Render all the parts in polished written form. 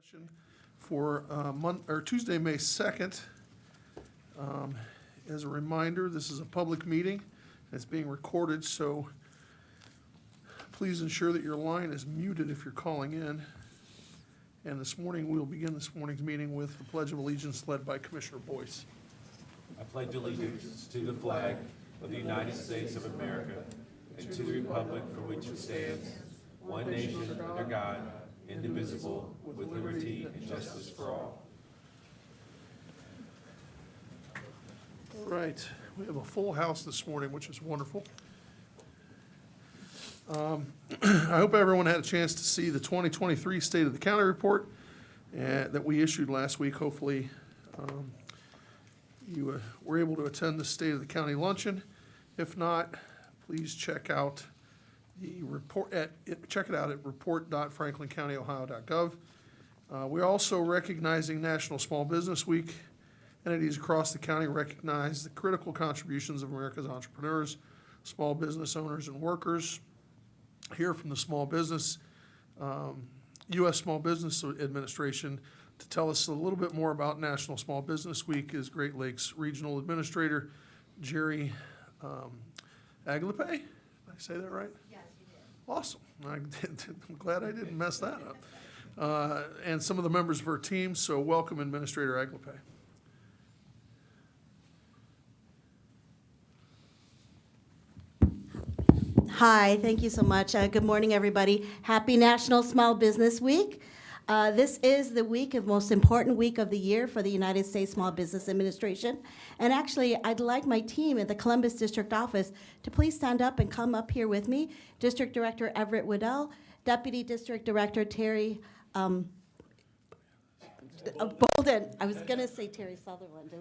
Session for Tuesday, May 2nd. As a reminder, this is a public meeting. It's being recorded, so please ensure that your line is muted if you're calling in. And this morning, we'll begin this morning's meeting with the Pledge of Allegiance led by Commissioner Boyce. I pledge allegiance to the flag of the United States of America and to the republic for which it stands, one nation under God, indivisible, with liberty and justice for all. All right, we have a full house this morning, which is wonderful. I hope everyone had a chance to see the 2023 State of the County report that we issued last week. Hopefully, you were able to attend the State of the County luncheon. If not, please check out the report check it out at report.franklincountyohio.gov. We're also recognizing National Small Business Week. Entities across the county recognize the critical contributions of America's entrepreneurs, small business owners, and workers. Here from the U.S. Small Business Administration to tell us a little bit more about National Small Business Week is Great Lakes Regional Administrator Jerry Aglipe. Did I say that right? Yes, you did. Awesome. I'm glad I didn't mess that up. And some of the members of our team, so welcome Administrator Aglipe. Hi, thank you so much. Good morning, everybody. Happy National Small Business Week. This is the most important week of the year for the United States Small Business Administration. And actually, I'd like my team at the Columbus District Office to please stand up and come up here with me. District Director Everett Waddell, Deputy District Director Terry Bolden. I was going to say Terry Sutherland,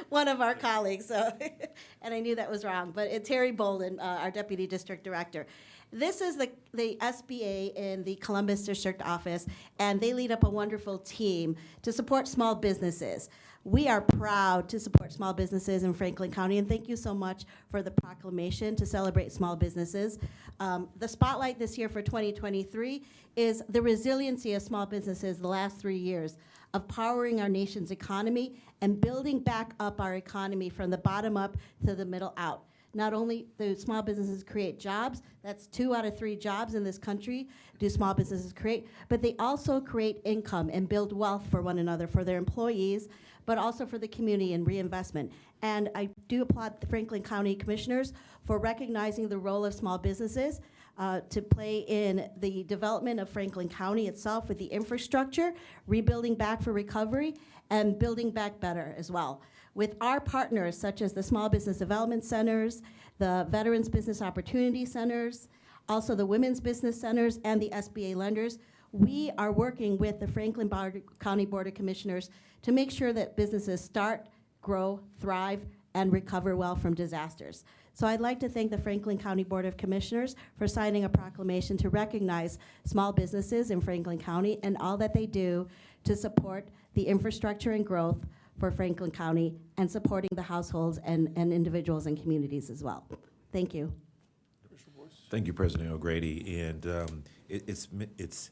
one of our colleagues, so and I knew that was wrong, but Terry Bolden, our Deputy District Director. This is the SBA in the Columbus District Office, and they lead up a wonderful team to support small businesses. We are proud to support small businesses in Franklin County, and thank you so much for the proclamation to celebrate small businesses. The spotlight this year for 2023 is the resiliency of small businesses the last 3 years of powering our nation's economy and building back up our economy from the bottom up to the middle out. Not only do small businesses create jobs, that's 2 out of 3 jobs in this country do small businesses create, but they also create income and build wealth for one another, for their employees, but also for the community and reinvestment. And I do applaud the Franklin County Commissioners for recognizing the role of small businesses to play in the development of Franklin County itself with the infrastructure, rebuilding back for recovery, and building back better as well. With our partners, such as the Small Business Development Centers, the Veterans Business Opportunity Centers, also the Women's Business Centers, and the SBA lenders, we are working with the Franklin County Board of Commissioners to make sure that businesses start, grow, thrive, and recover well from disasters. So I'd like to thank the Franklin County Board of Commissioners for signing a proclamation to recognize small businesses in Franklin County and all that they do to support the infrastructure and growth for Franklin County and supporting the households and individuals and communities as well. Thank you. Thank you, President O'Grady. And it's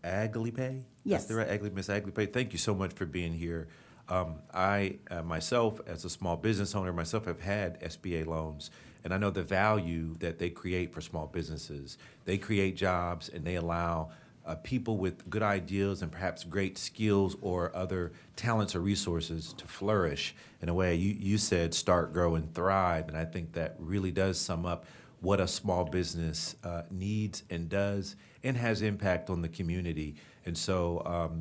Aglipe? Yes. That's the right, Ms. Aglipe. Thank you so much for being here. I myself, as a small business owner, have had SBA loans, and I know the value that they create for small businesses. They create jobs, and they allow people with good ideas and perhaps great skills or other talents or resources to flourish in a way. You said start, grow, and thrive, and I think that really does sum up what a small business needs and does and has impact on the community. And so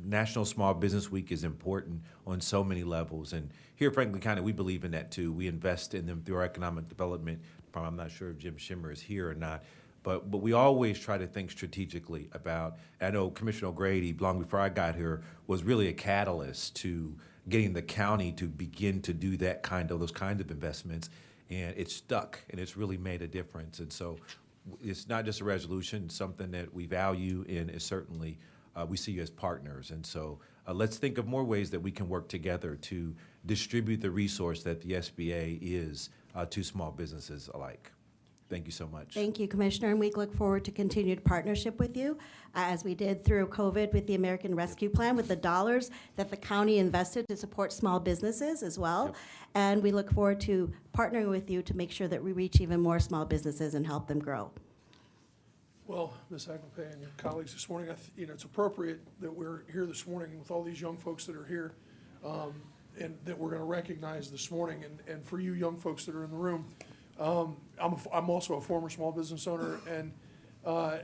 National Small Business Week is important on so many levels. And here at Franklin County, we believe in that too. We invest in them through our economic development. I'm not sure if Jim Schimmer is here or not, but we always try to think strategically about, I know Commissioner O'Grady, long before I got here, was really a catalyst to getting the county to begin to do those kinds of investments. And it's stuck, and it's really made a difference. And so it's not just a resolution, it's something that we value, and is certainly we see you as partners. And so let's think of more ways that we can work together to distribute the resource that the SBA is to small businesses alike. Thank you so much. Thank you, Commissioner, and we look forward to continued partnership with you, as we did through COVID with the American Rescue Plan, with the dollars that the county invested to support small businesses as well. Yep. And we look forward to partnering with you to make sure that we reach even more small businesses and help them grow. Well, Ms. Aglipay and your colleagues this morning, it's appropriate that we're here this morning with all these young folks that are here, and that we're going to recognize this morning. And for you young folks that are in the room, I'm also a former small business owner, and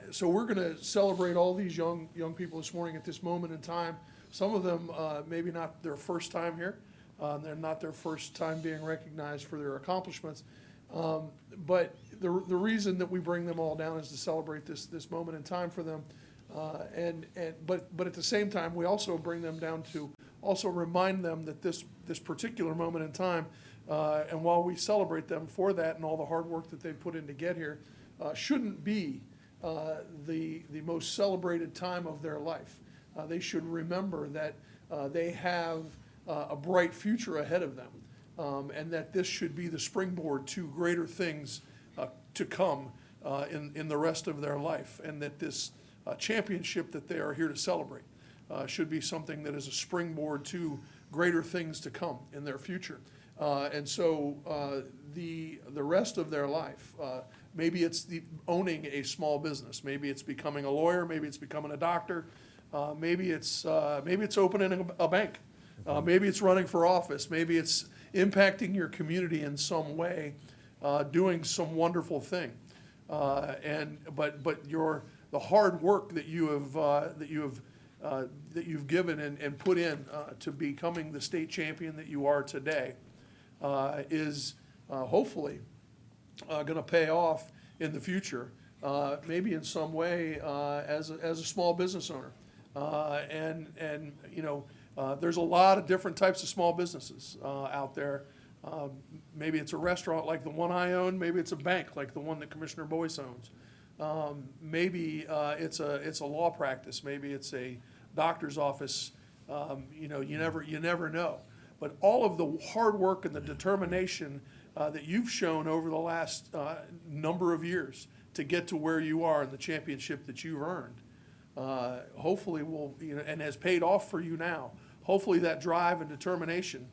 so we're going to celebrate all these young people this morning at this moment in time. Some of them maybe not their first time here, they're not their first time being recognized for their accomplishments, but the reason that we bring them all down is to celebrate this moment in time for them, but at the same time we also bring them down to also remind them that this particular moment in time. And while we celebrate them for that and all the hard work that they put in to get here, shouldn't be the most celebrated time of their life. They should remember that they have a bright future ahead of them, and that this should be the springboard to greater things to come in the rest of their life, and that this championship that they are here to celebrate should be something that is a springboard to greater things to come in their future. And so the rest of their life, maybe it's owning a small business, maybe it's becoming a lawyer, maybe it's becoming a doctor, maybe it's opening a bank, maybe it's running for office, maybe it's impacting your community in some way, doing some wonderful thing. But the hard work that you've given and put in to becoming the state champion that you are today is hopefully going to pay off in the future, maybe in some way as a small business owner. And there's a lot of different types of small businesses out there. Maybe it's a restaurant like the one I own. Maybe it's a bank like the one that Commissioner Boyce owns. Maybe it's a law practice. Maybe it's a doctor's office. You never know. But all of the hard work and the determination that you've shown over the last number of years to get to where you are in the championship that you've earned, hopefully and has paid off for you now. Hopefully that drive and determination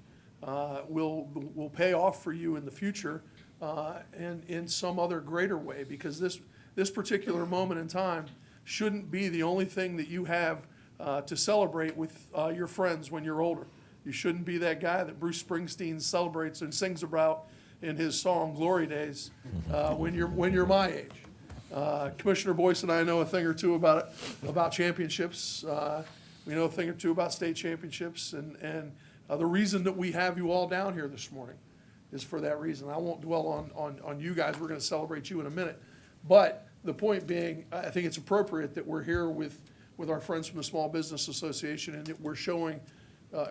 will pay off for you in the future and in some other greater way, because this particular moment in time shouldn't be the only thing that you have to celebrate with your friends when you're older. You shouldn't be that guy that Bruce Springsteen celebrates and sings about in his song "Glory Days" when you're my age. Commissioner Boyce and I know a thing or two about championships. We know a thing or two about state championships, and the reason that we have you all down here this morning is for that reason. I won't dwell on you guys. We're going to celebrate you in a minute, but the point being, I think it's appropriate that we're here with our friends from the Small Business Association, and that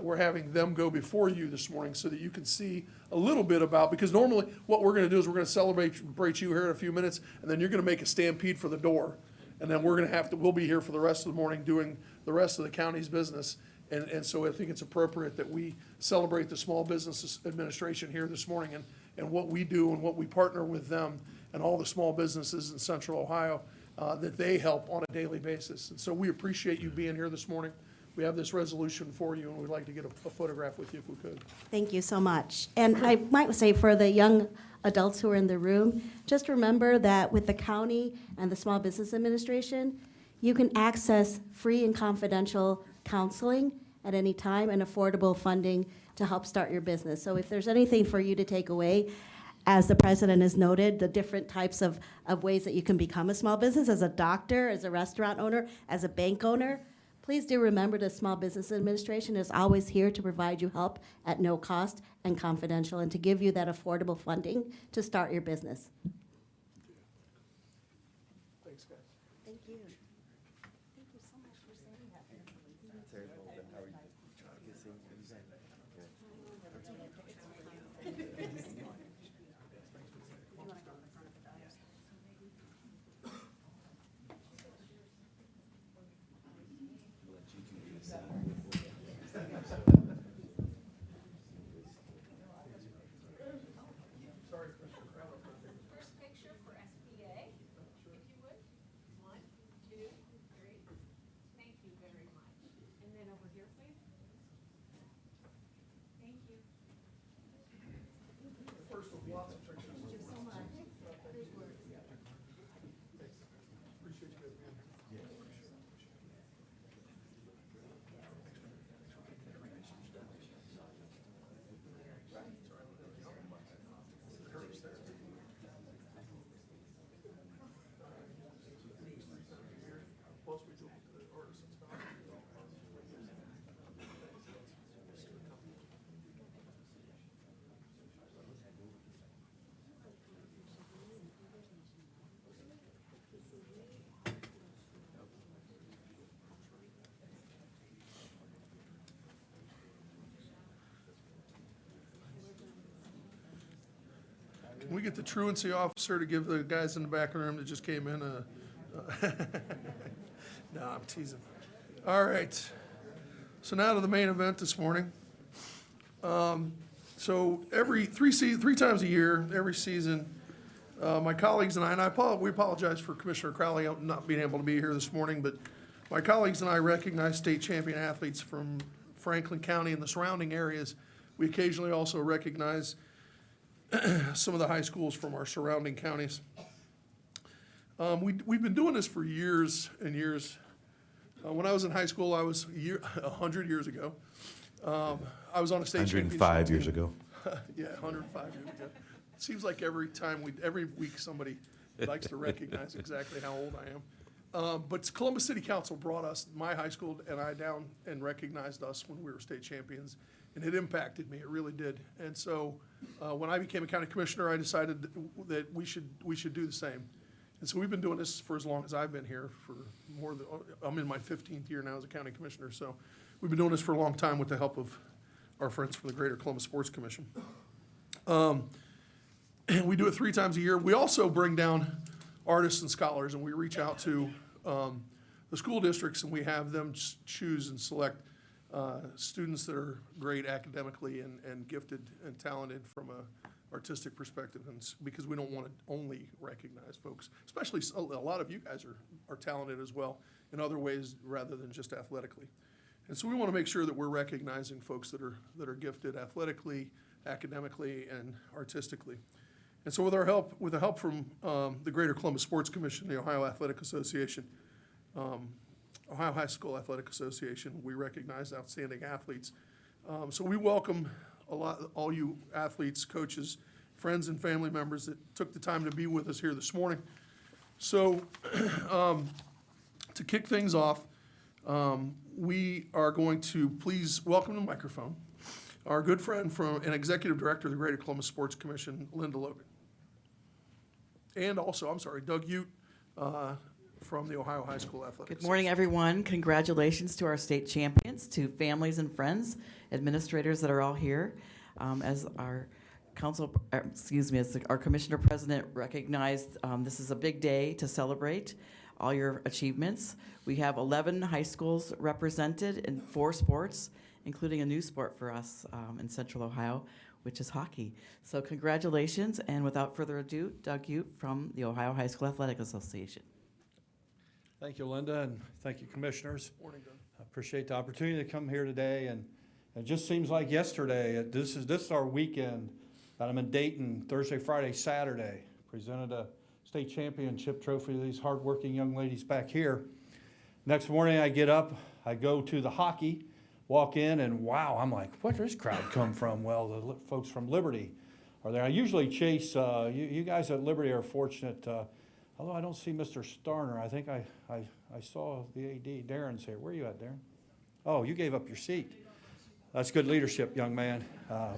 we're having them go before you this morning so that you can see a little bit about, because normally what we're going to do is we're going to celebrate you here in a few minutes, and then you're going to make a stampede for the door, and then we'll be here for the rest of the morning doing the rest of the county's business. And so I think it's appropriate that we celebrate the Small Business Administration here this morning and what we do and what we partner with them and all the small businesses in Central Ohio that they help on a daily basis. And so we appreciate you being here this morning. We have this resolution for you, and we'd like to get a photograph with you if we could. Thank you so much. And I might say for the young adults who are in the room, just remember that with the county and the Small Business Administration, you can access free and confidential counseling at any time and affordable funding to help start your business. So if there's anything for you to take away, as the president has noted, the different types of ways that you can become a small business, as a doctor, as a restaurant owner, as a bank owner, please do remember the Small Business Administration is always here to provide you help at no cost and confidential, and to give you that affordable funding to start your business. Thanks, guys. Thank you. Thank you so much for saying that. Sorry, Commissioner Crowell. First picture for get the truancy officer to give the guys in the back room that just came in a? No, I'm teasing. All right. So now to the main event this morning. So three times a year, every season, my colleagues and we apologize for Commissioner Crowley not being able to be here this morning, but my colleagues and I recognize state champion athletes from Franklin County and the surrounding areas. We occasionally also recognize some of the high schools from our surrounding counties. We've been doing this for years and years. When I was in high school, 100 years ago, I was on a state championship 105 years team. ago. Yeah, 105 years ago. It seems like every week somebody likes to recognize exactly how old I am. But Columbus City Council brought my high school and I down and recognized us when we were state champions. And it impacted me, it really did. And so when I became a county commissioner, I decided that we should do the same. And so we've been doing this for as long as I've been here, I'm in my 15th year now as a county commissioner. So we've been doing this for a long time with the help of our friends from the Greater Columbus Sports Commission. We do it 3 times a year. We also bring down artists and scholars, and we reach out to the school districts, and we have them choose and select students that are great academically and gifted and talented from a artistic perspective, and because we don't want to only recognize folks, especially a lot of you guys are talented as well in other ways rather than just athletically. And so we want to make sure that we're recognizing folks that are gifted athletically, academically, and artistically. And so with the help from the Greater Columbus Sports Commission, the Ohio Athletic Association, Ohio High School Athletic Association, we recognize outstanding athletes. So we welcome all you athletes, coaches, friends, and family members that took the time to be with us here this morning. So to kick things off, we are going to please welcome to the microphone our good friend and Executive Director of the Greater Columbus Sports Commission, Linda Logan. And also, Doug Ute from the Ohio High School Athletic Good morning, everyone. Congratulations to our state champions, to families and friends, administrators that are all here. As our our Commissioner President recognized, this is a big day to celebrate all your achievements. We have 11 high schools represented in 4 sports, including a new sport for us in Central Ohio, which is hockey. So congratulations, and without further ado, Doug Ute from the Ohio High School Athletic Association. Thank you, Linda, and thank you, commissioners. Morning, Doug. I appreciate the opportunity to come here today, and it just seems like yesterday. This is our weekend that I'm in Dayton, Thursday, Friday, Saturday. Presented a state championship trophy to these hardworking young ladies back here. Next morning I get up, I go to the hockey, walk in, and wow, I'm like, where does this crowd come from? Well, the folks from Liberty are there. I usually chase, you guys at Liberty are fortunate, although I don't see Mr. Starner. I think I saw the AD. Darren's here. Where are you at, Darren? Oh, you gave up your seat. That's good leadership, young man,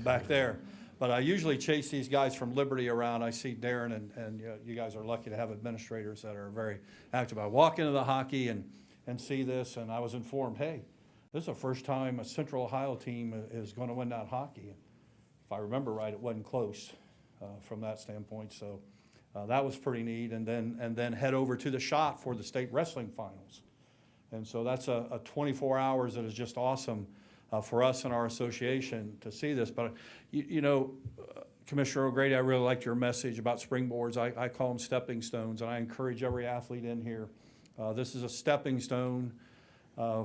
back there. But I usually chase these guys from Liberty around. I see Darren, and you guys are lucky to have administrators that are very active. I walk into the hockey and see this, and I was informed, hey, this is the first time a Central Ohio team is going to win that hockey. If I remember right, it wasn't close from that standpoint. So that was pretty neat. And then head over to the Shot for the state wrestling finals. And so that's a 24 hours that is just awesome for us and our association to see this. But, Commissioner O'Grady, I really liked your message about springboards. I call them stepping stones, and I encourage every athlete in here. This is a stepping stone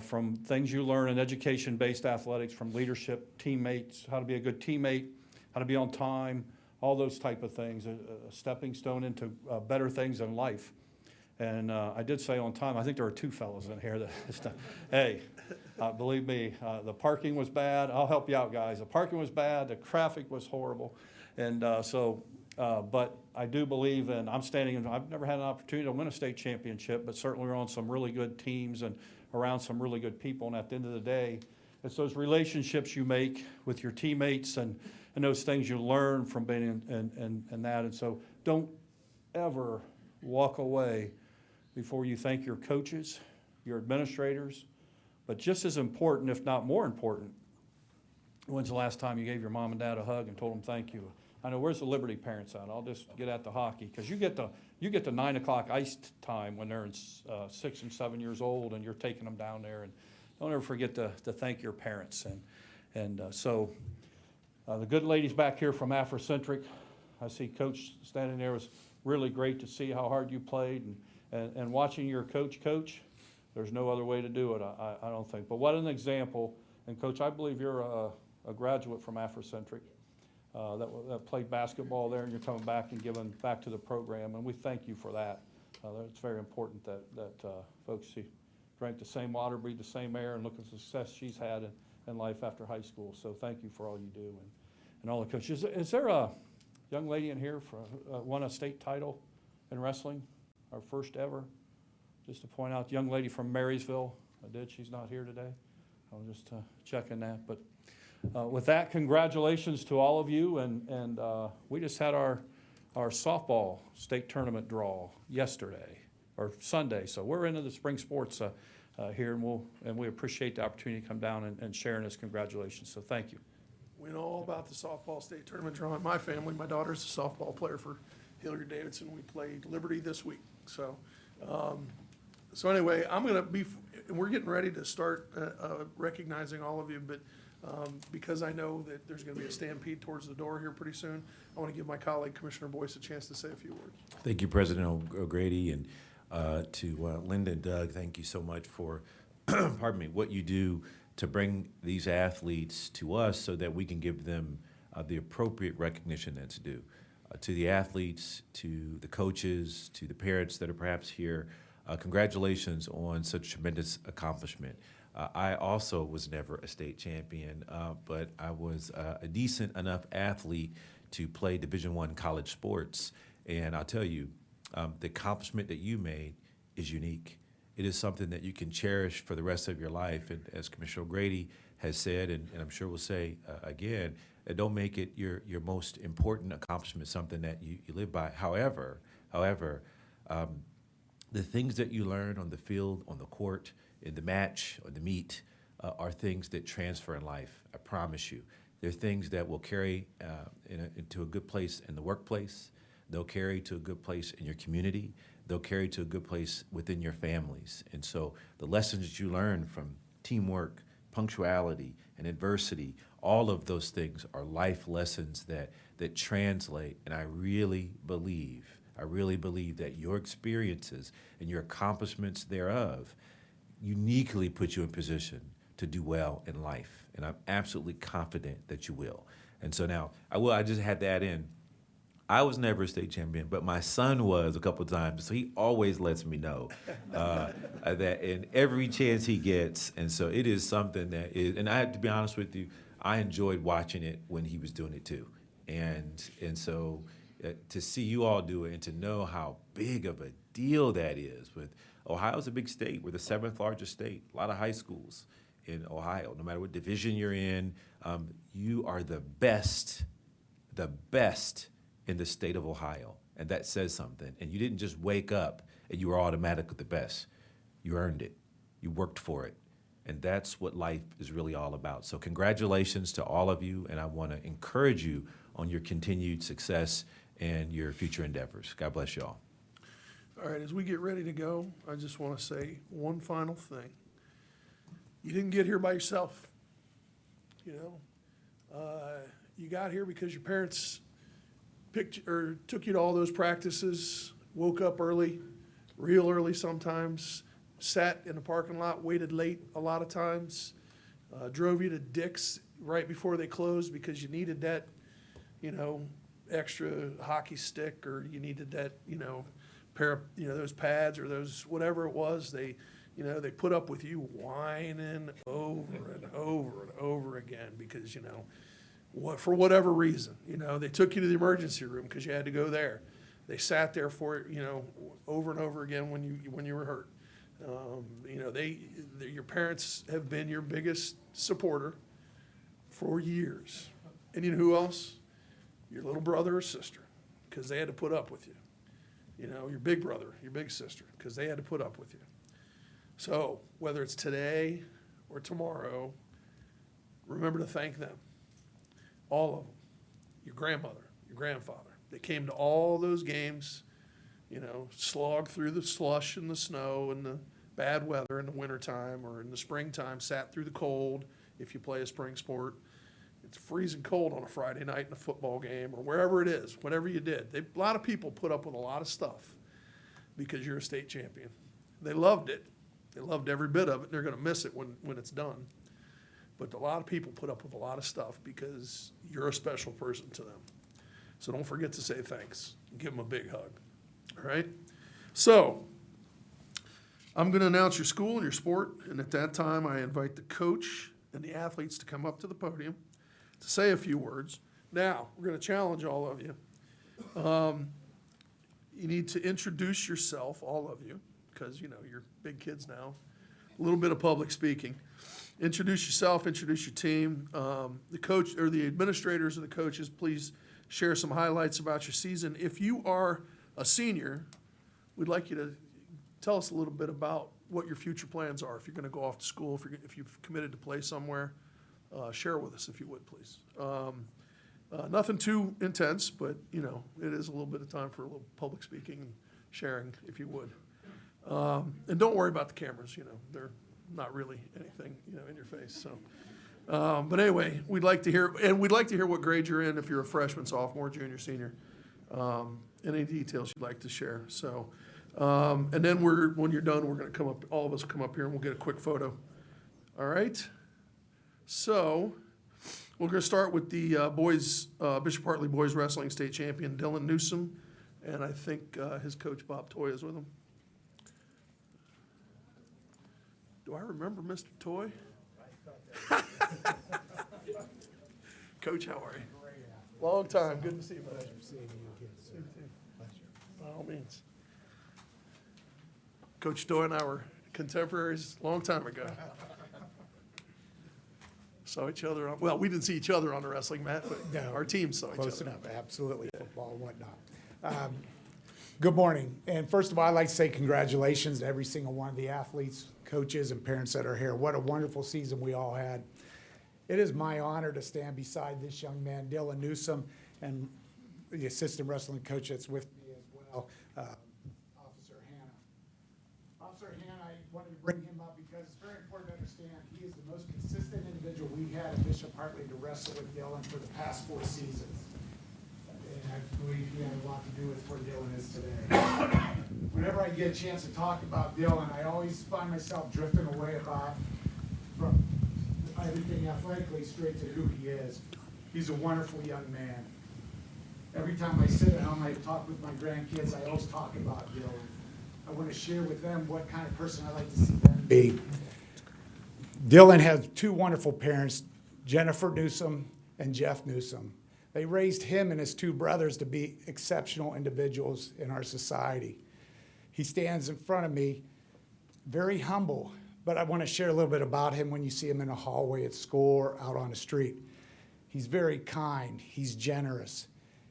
from things you learn in education-based athletics, from leadership, teammates, how to be a good teammate, how to be on time, all those type of things, a stepping stone into better things in life. And I did say on time, I think there are 2 fellows in here that, hey, believe me, the parking was bad. I'll help you out, guys. The parking was bad. The traffic was horrible. And but I do believe, and I've never had an opportunity to win a state championship, but certainly we're on some really good teams and around some really good people. And at the end of the day, it's those relationships you make with your teammates and those things you learn from being in that. And so don't ever walk away before you thank your coaches, your administrators, but just as important, if not more important, when's the last time you gave your mom and dad a hug and told them thank you? I know, where's the Liberty parents at? I'll just get at the hockey, because you get the 9 o'clock ice time when they're 6 and 7 years old, and you're taking them down there, and don't ever forget to thank your parents. And so the good ladies back here from Afrocentric, I see Coach standing there. It was really great to see how hard you played, and watching your coach. There's no other way to do it, I don't think. But what an example. And Coach, I believe you're a graduate from Afrocentric that played basketball there, and you're coming back and giving back to the program, and we thank you for that. It's very important that folks drank the same water, breathe the same air, and look at the success she's had in life after high school. So thank you for all you do, and all the coaches. Is there a young lady in here won a state title in wrestling, our first ever? Just to point out, young lady from Marysville. She's not here today. I was just checking that. But with that, congratulations to all of you. And we just had our softball state tournament draw yesterday, or Sunday. So we're into the spring sports here, and we appreciate the opportunity to come down and share in this. Congratulations. So thank you. We know all about the softball state tournament draw in my family. My daughter's a softball player for Hilliard Davidson. We played Liberty this week. So anyway, we're getting ready to start recognizing all of you, but because I know that there's going to be a stampede towards the door here pretty soon, I want to give my colleague, Commissioner Boyce, a chance to say a few words. Thank you, President O'Grady, and to Linda and Doug, thank you so much for, pardon me, what you do to bring these athletes to us so that we can give them the appropriate recognition that's due. To the athletes, to the coaches, to the parents that are perhaps here, congratulations on such tremendous accomplishment. I also was never a state champion, but I was a decent enough athlete to play Division I college sports. And I'll tell you, the accomplishment that you made is unique. It is something that you can cherish for the rest of your life. And as Commissioner O'Grady has said, and I'm sure will say again, don't make it your most important accomplishment, something that you live by. However, the things that you learn on the field, on the court, in the match, or the meet, are things that transfer in life. I promise you. They're things that will carry into a good place in the workplace. They'll carry to a good place in your community. They'll carry to a good place within your families. And so the lessons that you learn from teamwork, punctuality, and adversity, all of those things are life lessons that translate. And I really believe that your experiences and your accomplishments thereof uniquely put you in position to do well in life. And I'm absolutely confident that you will. And so now, I just had to add in, I was never a state champion, but my son was a couple of times, so he always lets me know that in every chance he gets. And so it is something that is, and I have to be honest with you, I enjoyed watching it when he was doing it too. And so to see you all do it and to know how big of a deal that is. With Ohio's a big state. We're the 7th largest state. A lot of high schools in Ohio. No matter what division you're in, you are the best in the state of Ohio. And that says something. And you didn't just wake up and you were automatically the best. You earned it. You worked for it. And that's what life is really all about. So congratulations to all of you, and I want to encourage you on your continued success and your future endeavors. God bless you all. All right, as we get ready to go, I just want to say one final thing. You didn't get here by yourself. You got here because your parents took you to all those practices, woke up early, real early sometimes, sat in the parking lot, waited late a lot of times, drove you to Dick's right before they closed because you needed that, extra hockey stick, or you needed that, pair of, those pads or those, whatever it was. They put up with you whining over and over and over again because, for whatever reason, they took you to the emergency room because you had to go there. They sat there for, over and over again when you were hurt. Your parents have been your biggest supporter for years. And you know who else? Your little brother or sister, because they had to put up with you. Your big brother, your big sister, because they had to put up with you. So whether it's today or tomorrow, remember to thank them. All of them. Your grandmother, your grandfather. They came to all those games, you know, slogged through the slush and the snow and the bad weather in the wintertime or in the springtime, sat through the cold if you play a spring sport. It's freezing cold on a Friday night in a football game or wherever it is, whatever you did. A lot of people put up with a lot of stuff because you're a state champion. They loved it. They loved every bit of it, and they're going to miss it when it's done. But a lot of people put up with a lot of stuff because you're a special person to them. So don't forget to say thanks. Give them a big hug. All right? So I'm going to announce your school and your sport, and at that time, I invite the coach and the athletes to come up to the podium to say a few words. Now, we're going to challenge all of you. You need to introduce yourself, all of you, because, you know, you're big kids now. A little bit of public speaking. Introduce yourself, introduce your team. The coach or the administrators and the coaches, please share some highlights about your season. If you are a senior, we'd like you to tell us a little bit about what your future plans are. If you're going to go off to school, if you've committed to play somewhere, share with us if you would, please. Nothing too intense, but, you know, it is a little bit of time for a little public speaking and sharing, if you would. And don't worry about the cameras, you know, they're not really anything, you know, in your face, so. But anyway, we'd like to hear what grade you're in, if you're a freshman, sophomore, junior, senior. Any details you'd like to share, so. And then when you're done, we're gonna come up, all of us will come up here and we'll get a quick photo. All right? So, we're gonna start with the Bishop Hartley Boys Wrestling State Champion, Dylan Newsom, and I think his coach, Bob Toy, is with him. Do I remember Mr. Toy? Coach, how are you? Long time, good to see you, buddy. By all means. Coach Toy and I were contemporaries a long time ago. Saw each other on, well, we didn't see each other on the wrestling mat, but No, our teams saw each Close other. enough, absolutely, football and whatnot. Good morning, and first of all, I'd like to say congratulations to every single one of the athletes, coaches, and parents that are here. What a wonderful season we all had. It is my honor to stand beside this young man, Dylan Newsom, and the assistant wrestling coach that's with me as well, Officer Hannah. Officer Hannah, I wanted to bring him up because it's very important to understand he is the most consistent individual we've had at Bishop Hartley to wrestle with Dylan for the past 4 seasons. And I believe he had a lot to do with where Dylan is today. Whenever I get a chance to talk about Dylan, I always find myself drifting away from everything athletically straight to who he is. He's a wonderful young man. Every time I sit down and I talk with my grandkids, I always talk about Dylan. I want to share with them what kind of person I like to see them be. Dylan has 2 wonderful parents, Jennifer Newsom and Jeff Newsom. They raised him and his 2 brothers to be exceptional individuals in our society. He stands in front of me, very humble, but I want to share a little bit about him when you see him in a hallway at school or out on the street. He's very kind, he's generous.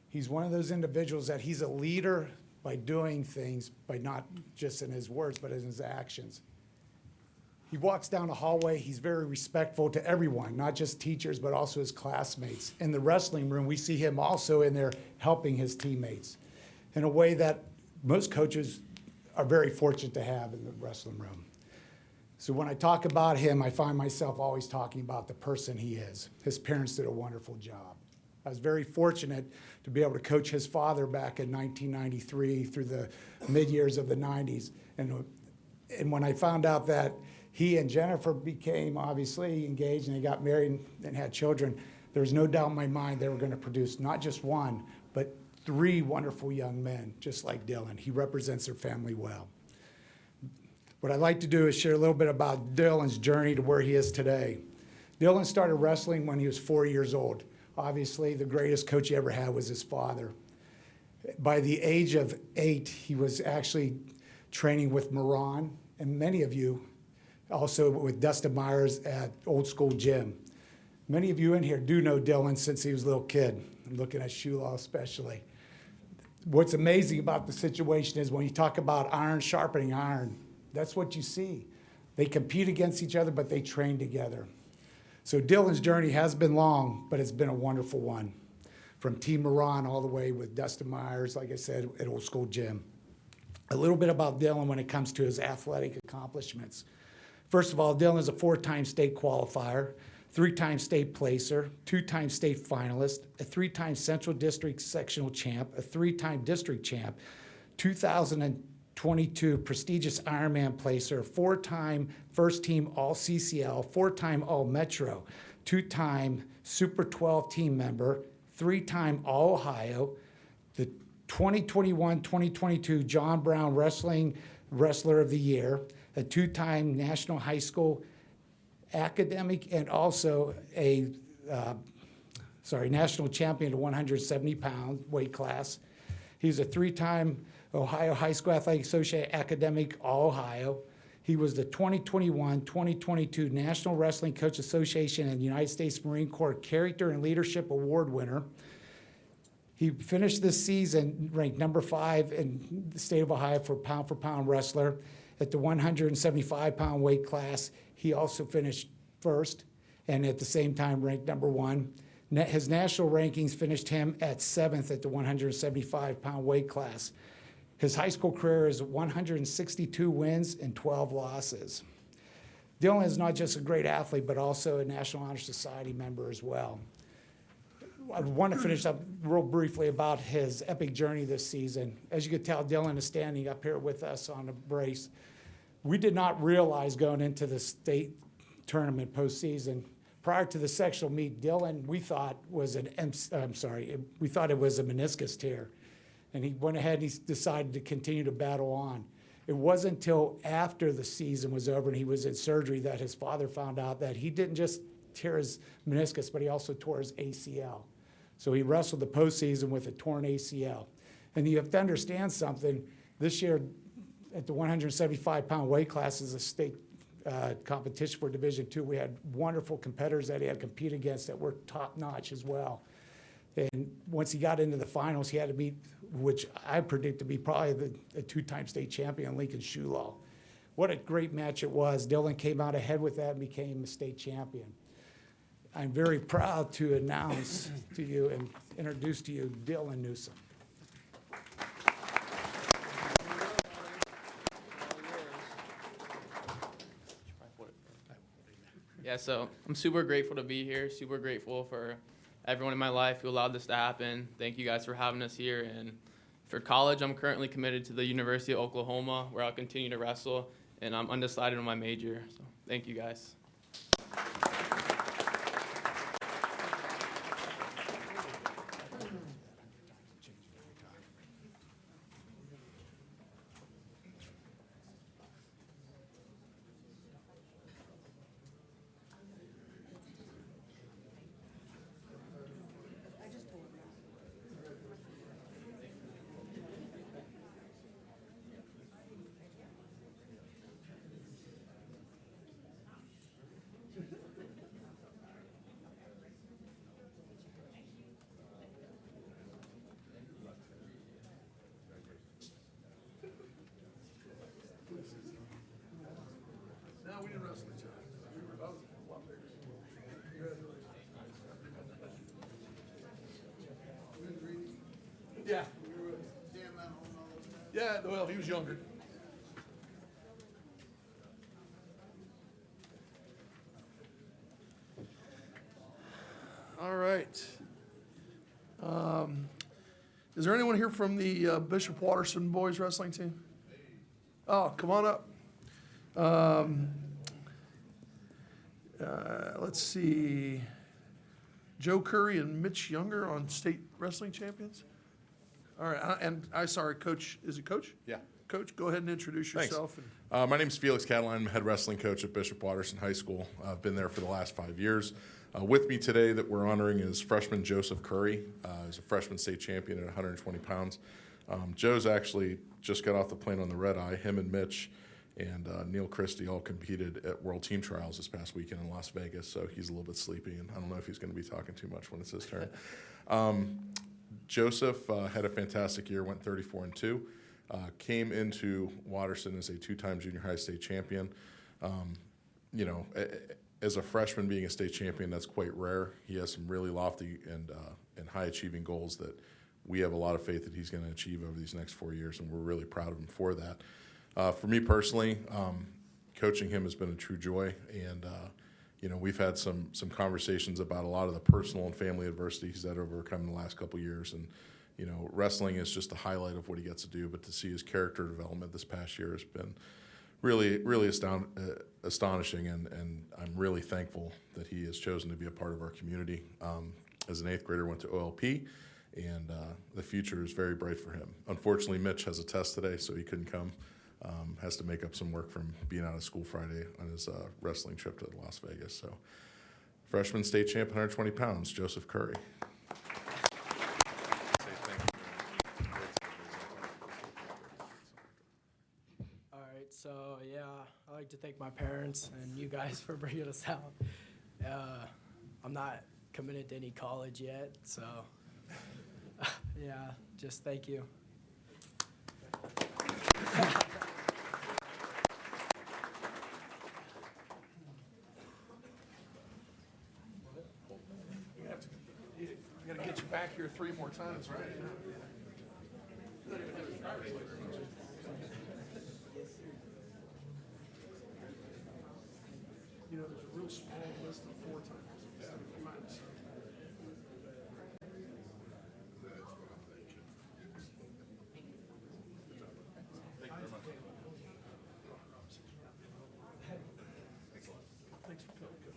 He's one of those individuals that he's a leader by doing things, by not just in his words, but in his actions. He walks down the hallway, he's very respectful to everyone, not just teachers, but also his classmates. In the wrestling room, we see him also in there helping his teammates in a way that most coaches are very fortunate to have in the wrestling room. So when I talk about him, I find myself always talking about the person he is. His parents did a wonderful job. I was very fortunate to be able to coach his father back in 1993 through the mid-years of the 90s. And when I found out that he and Jennifer became obviously engaged and they got married and had children, there was no doubt in my mind they were going to produce not just 1, but 3 wonderful young men, just like Dylan. He represents their family well. What I'd like to do is share a little bit about Dylan's journey to where he is today. Dylan started wrestling when he was 4 years old. Obviously, the greatest coach he ever had was his father. By the age of 8, he was actually training with Moran, and many of you also with Dustin Myers at Old School Gym. Many of you in here do know Dylan since he was a little kid. I'm looking at Shula especially. What's amazing about the situation is when you talk about iron sharpening iron, that's what you see. They compete against each other, but they train together. So Dylan's journey has been long, but it's been a wonderful one. from Team Moran all the way with Dustin Myers, like I said, at Old School Gym. A little bit about Dylan when it comes to his athletic accomplishments. First of all, Dylan is a 4-time state qualifier, 3-time state placer, 2-time state finalist, a 3-time Central District sectional champ, a 3-time district champ, 2022 prestigious Ironman placer, 4-time first team All CCL, 4-time All Metro, 2-time Super 12 team member, 3-time All Ohio, the 2021-2022 John Brown Wrestler of the Year, a 2-time National High School academic, and also a national champion at 170-pound weight class. He's a 3-time Ohio High School Athletic Association academic All-Ohio. He was the 2021-2022 National Wrestling Coach Association and United States Marine Corps Character and Leadership Award winner. He finished this season ranked number 5 in the state of Ohio for pound wrestler. At the 175-pound weight class, he also finished first, and at the same time ranked number 1. His national rankings finished him at 7th at the 175-pound weight class. His high school career is 162 wins and 12 losses. Dylan is not just a great athlete, but also a National Honor Society member as well. I want to finish up real briefly about his epic journey this season. As you can tell, Dylan is standing up here with us on a brace. We did not realize going into the state tournament postseason, prior to the sectional meet, Dylan, we thought it was a meniscus tear. And he went ahead and he decided to continue to battle on. It wasn't until after the season was over and he was in surgery that his father found out that he didn't just tear his meniscus, but he also tore his ACL. So he wrestled the postseason with a torn ACL. And you have to understand something. This year, at the 175-pound weight class is a state competition for Division II. We had wonderful competitors that he had to compete against that were top-notch as well. And once he got into the finals, he had to meet, which I predict to be probably the 2-time state champion, Lincoln Shulaw. What a great match it was. Dylan came out ahead with that and became the state champion. I'm very proud to announce to you and introduce to you Dylan Newsom. Yeah, so I'm super grateful to be here, super grateful for everyone in my life who allowed this to happen. Thank you guys for having us here. And for college, I'm currently committed to the University of Oklahoma, where I'll continue to wrestle, and I'm undecided on my major. So thank you guys. No, we didn't wrestle each other. I was a lot bigger. Yeah. Yeah, well, he was younger. All right. Is there anyone here from the Bishop Watterson boys wrestling team? Oh, come on up. Let's see. Joe Curry and Mitch Younger on state wrestling champions. All right, sorry, Coach, is it Coach? Yeah. Coach, go ahead and introduce Thanks. yourself. My name is Felix Catalan. I'm head wrestling coach at Bishop Watterson High School. I've been there for the last 5 years. With me today that we're honoring is freshman Joseph Curry. He's a freshman state champion at 120 pounds. Joe's actually just got off the plane on the red eye. Him and Mitch and Neil Christie all competed at World Team Trials this past weekend in Las Vegas, so he's a little bit sleepy, and I don't know if he's going to be talking too much when it's his turn. Joseph had a fantastic year, went 34-2. Came into Watterson as a 2-time junior high state champion. you know, as a freshman being a state champion, that's quite rare. He has some really lofty and high achieving goals that we have a lot of faith that he's going to achieve over these next 4 years, and we're really proud of him for that. For me personally, coaching him has been a true joy, and you know, we've had some conversations about a lot of the personal and family adversity he's had overcome in the last couple of years, and you know, wrestling is just the highlight of what he gets to do, but to see his character development this past year has been really astonishing, and I'm really thankful that he has chosen to be a part of our community. As an 8th grader, went to OLP, and the future is very bright for him. Unfortunately, Mitch has a test today, so he couldn't come. Has to make up some work from being out of school Friday on his wrestling trip to Las Vegas. So, freshman state champ, 120 pounds, Joseph Curry. All right, so yeah, I'd like to thank my parents and you guys for bringing us out. I'm not committed to any college yet, so yeah, just thank you. I gotta get you back here 3 more times, right? You know, there's a real small list of 4 times. Thanks for coming, Coach.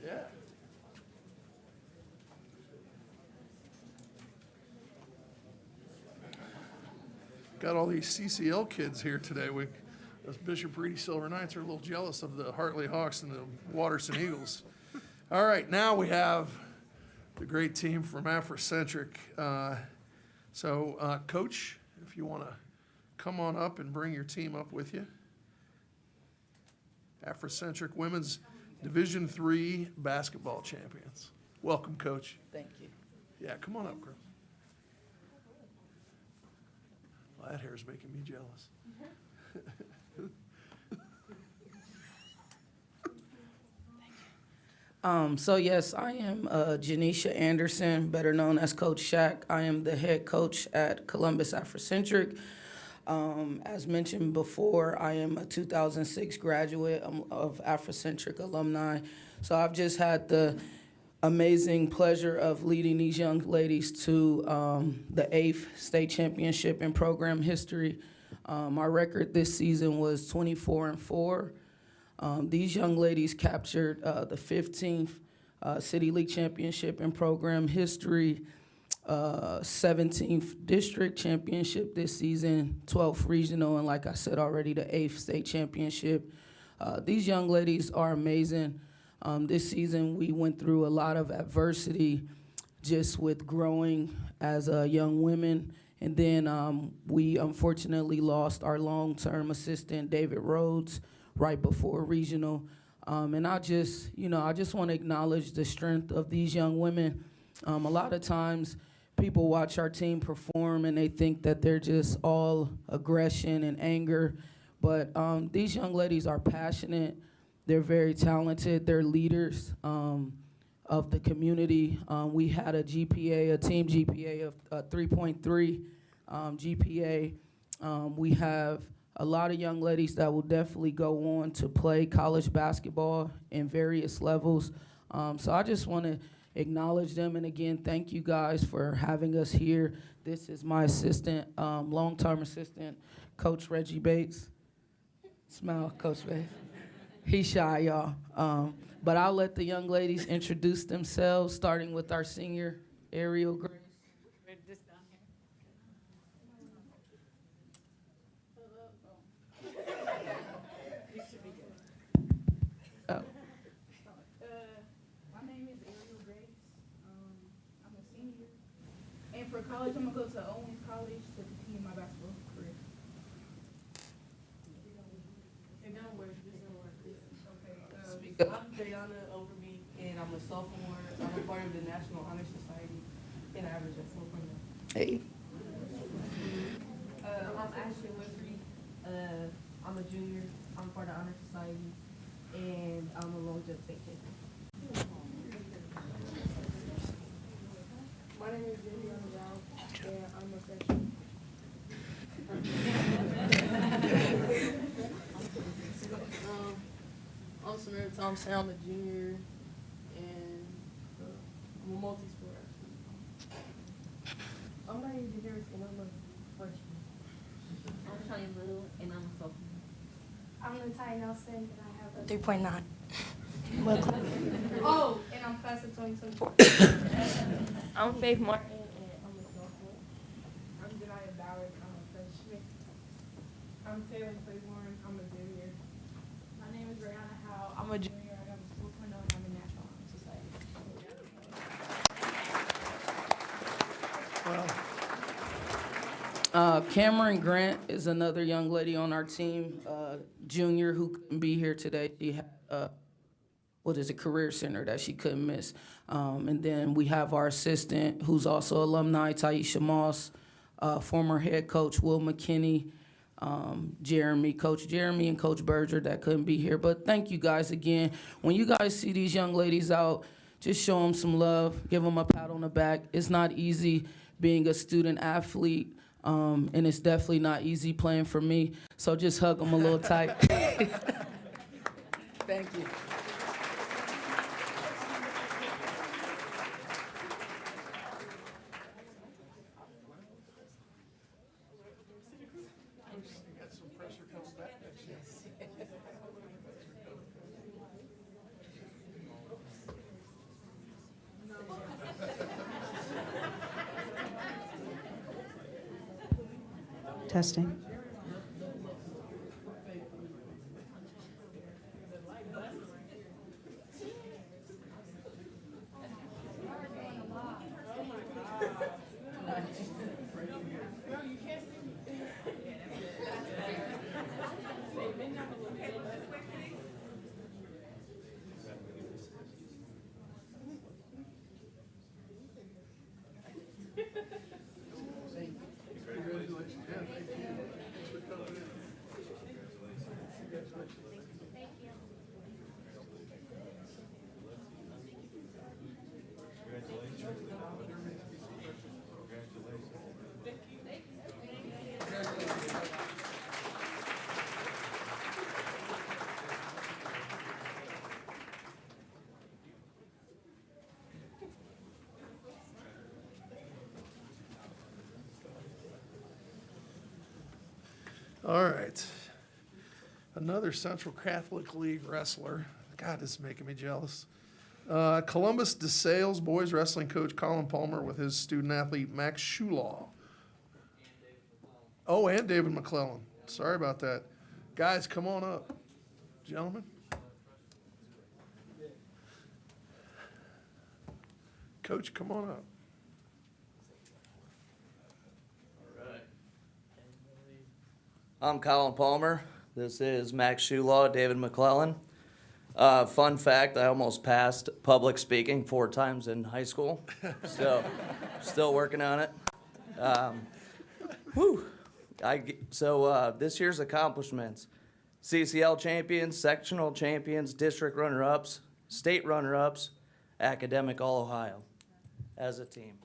Yeah. Got all these CCL kids here today. Those Bishop Reedy Silver Knights are a little jealous of the Hartley Hawks and the Watterson Eagles. All right, now we have the great team from Afrocentric. Coach, if you want to come on up and bring your team up with you. Afrocentric Women's Division III basketball champions. Welcome, Coach. Thank you. Yeah, come on up, girl. Well, that hair is making me jealous. So yes, I am Janisha Anderson, better known as Coach Shaq. I am the head coach at Columbus Afrocentric. As mentioned before, I am a 2006 graduate of Afrocentric alumni. So I've just had the amazing pleasure of leading these young ladies to the 8th state championship in program history. My record this season was 24-4. These young ladies captured the 15th City League championship in program history, 17th district championship this season, 12th regional, and like I said already, the 8th state championship. These young ladies are amazing. This season we went through a lot of adversity just with growing as young women. And then we unfortunately lost our long-term assistant, David Rhodes, right before regional. And I just want to acknowledge the strength of these young women. A lot of times people watch our team perform and they think that they're just all aggression and anger. But these young ladies are passionate. They're very talented. They're leaders of the community. We had a team GPA of 3.3 GPA. We have a lot of young ladies that will definitely go on to play college basketball in various levels. So I just want to acknowledge them. And again, thank you guys for having us here. This is my assistant, long-term assistant, Coach Reggie Bates. Smile, Coach Bates. He's shy, y'all. But I'll let the young ladies introduce themselves, starting with our senior, Ariel Grace. My name is Ariel Grace. I'm a senior. And for college, I'm going to go to Owens College to continue my basketball career. I'm Jayana Overby, and I'm a sophomore. I'm a part of the National Honor Society, and I average at 4.0. Hey. I'm Ashley Winfrey. I'm a junior. I'm part of the Honor Society, and I'm a long jump state champion. My name is Viviana Dow, and I'm a freshman. I'm Samira Thompson. I'm a junior, and I'm a multi-sport athlete. I'm not even Harris, and I'm a freshman. I'm Shania Little, and I'm a sophomore. I'm Natalia Nelson, and I have a 3.9. Oh, and I'm class of 2024. I'm Faith Martin, and I'm a sophomore. I'm Janaya Ballard, and I'm a freshman. I'm Taylor Claiborne, I'm a junior. My name is Brianna Howe. I'm a junior. I got a 4.0, and I'm in National Honor Society. Cameron Grant is another young lady on our team, junior, who couldn't be here today. She had career center that she couldn't miss. And then we have our assistant, who's also alumni, Taisha Moss, former head coach Will McKinney, Coach Jeremy and Coach Berger that couldn't be here. But thank you guys again. When you guys see these young ladies out, just show them some love, give them a pat on the back. It's not easy being a student athlete. And it's definitely not easy playing for me. So just hug them a little tight. Thank you. Testing. All right. Another Central Catholic League wrestler. God, this is making me jealous. Columbus DeSales boys wrestling coach Colin Palmer with his student athlete Max Shulaw. Oh, and David McClellan. Sorry about that. Guys, come on up. Gentlemen. Coach, come on up. I'm Colin Palmer. This is Max Shulaw, David McClellan. Fun fact, I almost passed public speaking 4 times in high school, so still working on it. This year's accomplishments: CCL champions, sectional champions, district runner-ups, state runner-ups, academic All-Ohio as a team.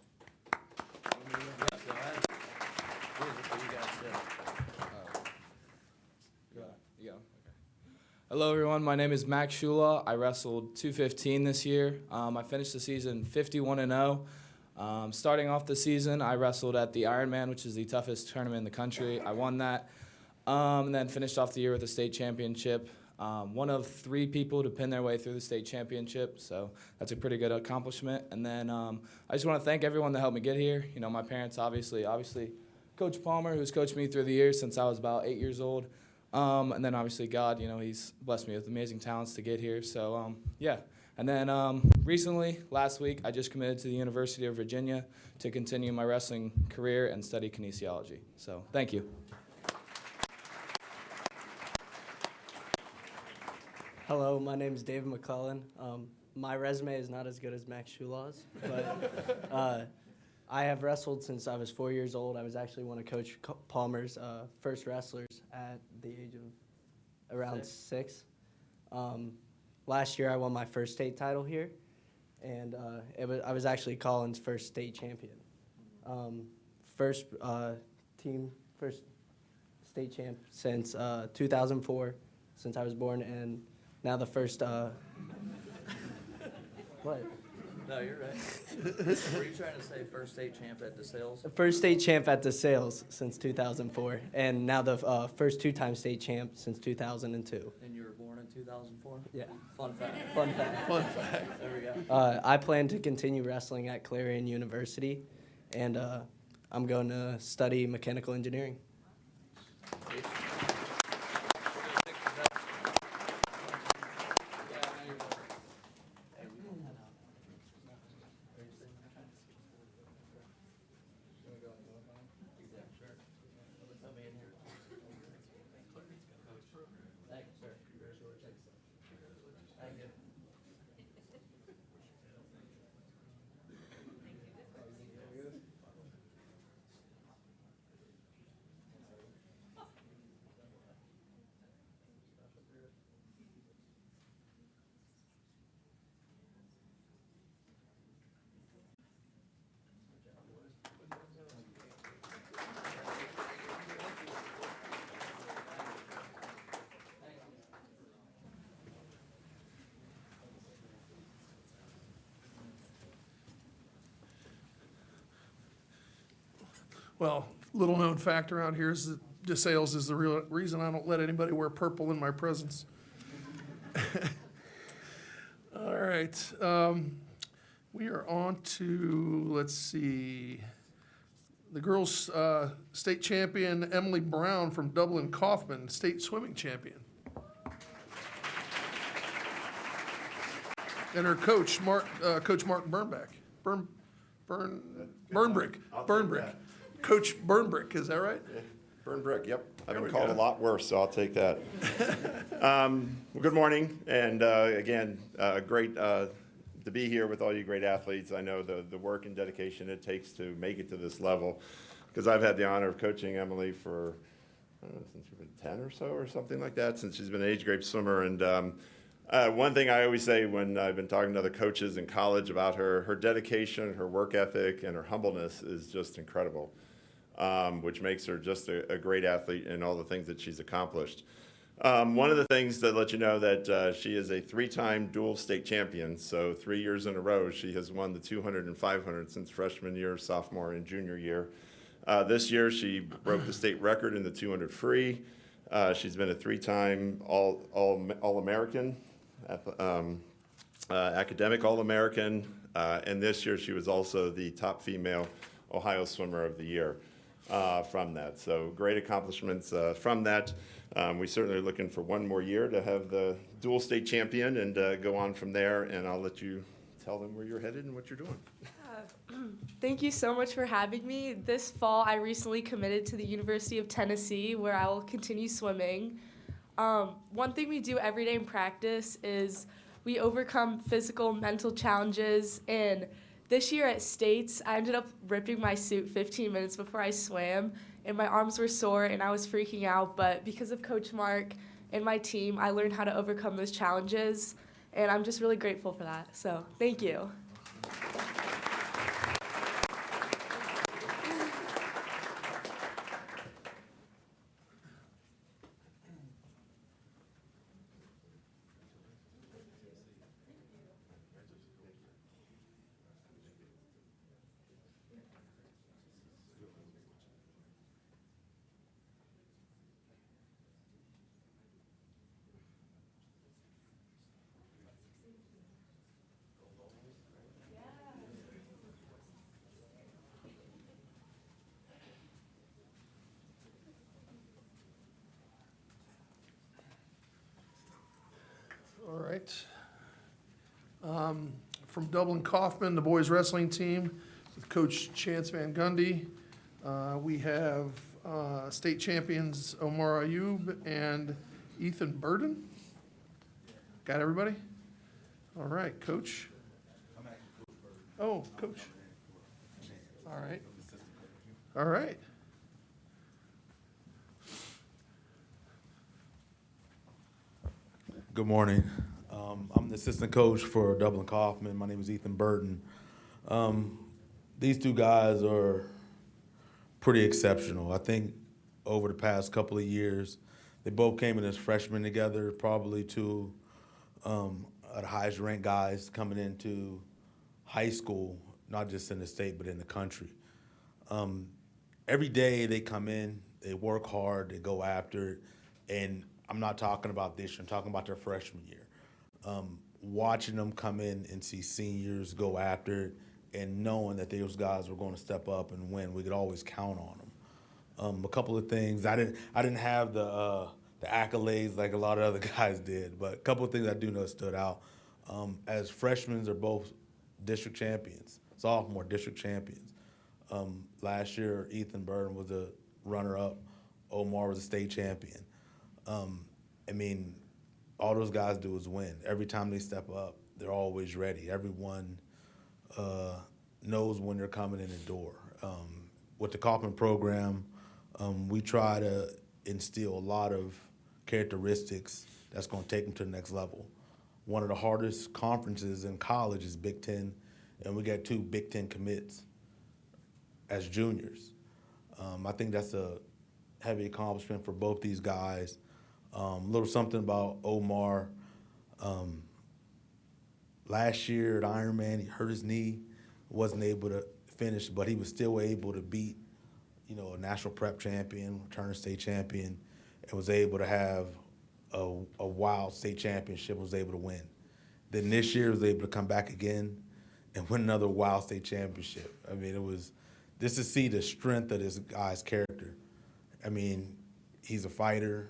Hello, everyone. My name is Max Shulaw. I wrestled 215 this year. I finished the season 51-0. Starting off the season, I wrestled at the Ironman, which is the toughest tournament in the country. I won that, and then finished off the year with a state championship. One of 3 people to pin their way through the state championship, so that's a pretty good accomplishment. And then I just want to thank everyone that helped me get here. You know, my parents, obviously Coach Palmer, who's coached me through the years since I was about 8 years old. And then obviously God, you know, he's blessed me with amazing talents to get here. So, yeah. And then recently, last week, I just committed to the University of Virginia to continue my wrestling career and study kinesiology. So, thank you. Hello, my name is David McClellan. My resume is not as good as Max Shulaw's, but I have wrestled since I was 4 years old. I was actually one of Coach Palmer's first wrestlers at the age of around 6. Last year I won my first state title here, and I was actually Collins' first state champion. First state champ since 2004, since I was born, and now the first. What? No, you're right. Were you trying to say first state champ at DeSales? First state champ at DeSales since 2004, and now the first 2-time state champ since 2002. And you were born in 2004? Yeah. Fun fact. Fun fact. Fun fact. There we go. I plan to continue wrestling at Clarion University, and I'm going to study mechanical engineering. Well, little known fact around here is that DeSales is the real reason I don't let anybody wear purple in my presence. All right, we are on to, let's see, the girls' state champion, Emily Brown from Dublin Kaufman, state swimming champion. And her coach, Coach Mark Burnbrick. Burnbrick. Coach Burnbrick, is that right? Burnbrick, yep. I've There been we called go. a lot worse, so I'll take that. Well, good morning, and again, great to be here with all you great athletes. I know the work and dedication it takes to make it to this level, because I've had the honor of coaching Emily for, I don't know, since she's been 10 or so or something like that, since she's been an age grade swimmer. And one thing I always say when I've been talking to other coaches in college about her dedication, her work ethic, and her humbleness is just incredible. Which makes her just a great athlete in all the things that she's accomplished. One of the things to let you know that she is a 3-time dual state champion, so 3 years in a row she has won the 200 and 500 since freshman year, sophomore, and junior year. This year she broke the state record in the 200 free. She's been a 3-time All-American, academic All-American, and this year she was also the top female Ohio Swimmer of the Year. From that. So great accomplishments from that. We certainly are looking for one more year to have the dual state champion and go on from there. And I'll let you tell them where you're headed and what you're doing. Thank you so much for having me. This fall, I recently committed to the University of Tennessee, where I will continue swimming. One thing we do every day in practice is we overcome physical, mental challenges, and this year at States, I ended up ripping my suit 15 minutes before I swam, and my arms were sore, and I was freaking out. But because of Coach Mark and my team, I learned how to overcome those challenges, and I'm just really grateful for that. So thank you. All right. From Dublin Kaufman, the boys wrestling team, with Coach Chance Van Gundy. We have state champions Omar Ayub and Ethan Burden. Got everybody? All right, Coach. Oh, Coach. All right. All right. Good morning. I'm the assistant coach for Dublin Kaufman. My name is Ethan Burton. These two guys are pretty exceptional. I think over the past couple of years, they both came in as freshmen together, probably two of the highest ranked guys coming into high school, not just in the state, but in the country. Every day they come in, they work hard, they go after it, and I'm not talking about this year, I'm talking about their freshman year. Watching them come in and see seniors go after it and knowing that those guys were going to step up and win, we could always count on them. A couple of things, I didn't have the accolades like a lot of other guys did, but a couple of things I do know stood out. As freshmen, they're both district champions, sophomore district champions. Last year, Ethan Burton was a runner-up. Omar was a state champion. I mean, all those guys do is win. Every time they step up, they're always ready. Everyone knows when they're coming in the door. With the Kaufman program, we try to instill a lot of characteristics that's going to take them to the next level. One of the hardest conferences in college is Big Ten, and we got 2 Big Ten commits as juniors. I think that's a heavy accomplishment for both these guys. A little something about Omar. Last year at Ironman, he hurt his knee, wasn't able to finish, but he was still able to beat, a national prep champion, returning state champion, and was able to have a wild state championship, was able to win. Then this year was able to come back again and win another wild state championship. I mean, it was just to see the strength of this guy's character. I mean, he's a fighter,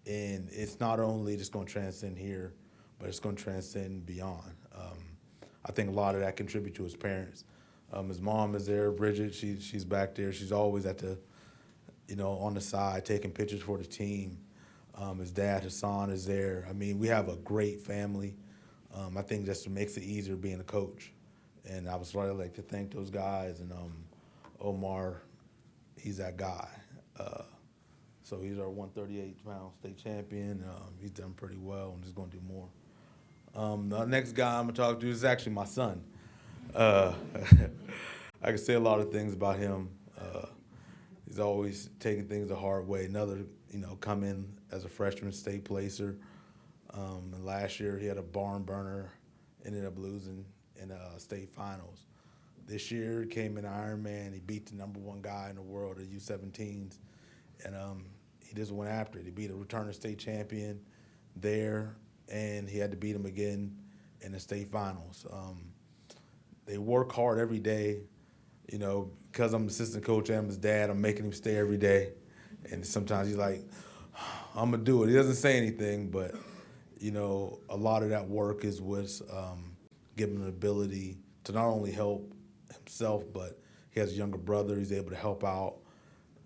and it's not only just going to transcend here, but it's going to transcend beyond. I think a lot of that contributes to his parents. His mom is there, Bridget. She's back there. She's always at the, on the side taking pictures for the team. His dad, Hassan, is there. I mean, we have a great family. I think just makes it easier being a coach. And I was really like to thank those guys. And Omar, he's that guy. So he's our 138-pound state champion. He's done pretty well and he's going to do more. The next guy I'm going to talk to is actually my son. I can say a lot of things about him. He's always taking things the hard way. Another, come in as a freshman state placer. And last year he had a barn burner, ended up losing in state finals. This year he came in Ironman. He beat the #1 guy in the world at U17s. And he just went after it. He beat a returning state champion there, and he had to beat him again in the state finals. They work hard every day. Because I'm assistant coach and I'm his dad, I'm making him stay every day. And sometimes he's like, I'm going to do it. He doesn't say anything, but, a lot of that work is what's giving him the ability to not only help himself, but he has a younger brother. He's able to help out.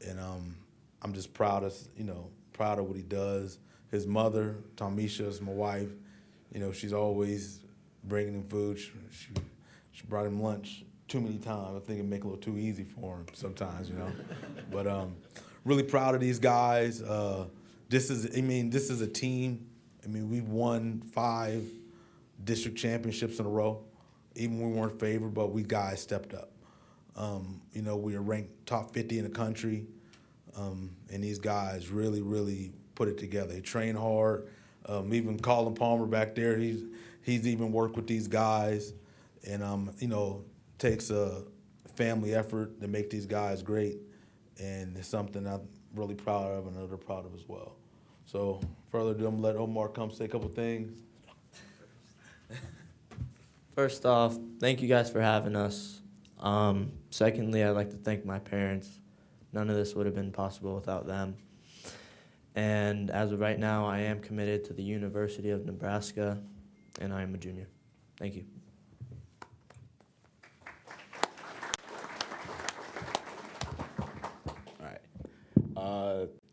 And I'm just proud of what he does. His mother, Tomisha, is my wife. She's always bringing him food. She brought him lunch too many times. I think it make it a little too easy for him sometimes, But really proud of these guys. This is a team. We've won 5 district championships in a row. Even when we weren't favored, but we guys stepped up. We are ranked top 50 in the country. And these guys really, really put it together. They train hard. Even Colin Palmer back there, he's even worked with these guys. And, takes a family effort to make these guys great. And it's something I'm really proud of and they're proud of as well. So further ado, I'm going to let Omar come say a couple things. First off, thank you guys for having us. Secondly, I'd like to thank my parents. None of this would have been possible without them. And as of right now, I am committed to the University of Nebraska, and I am a junior. Thank you.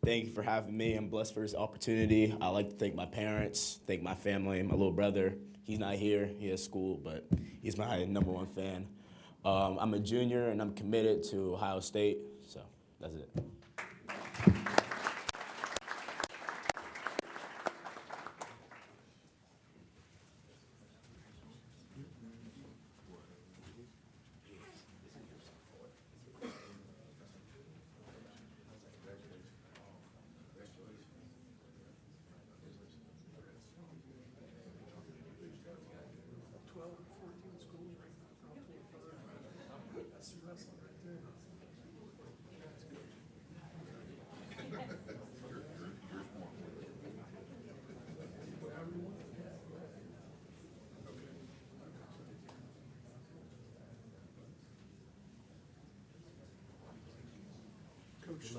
Thank you for having me. I'm blessed for this opportunity. I'd like to thank my parents, thank my family, my little brother. He's not here, he has school, but he's my #1 fan. I'm a junior and I'm committed to Ohio State, so that's it. State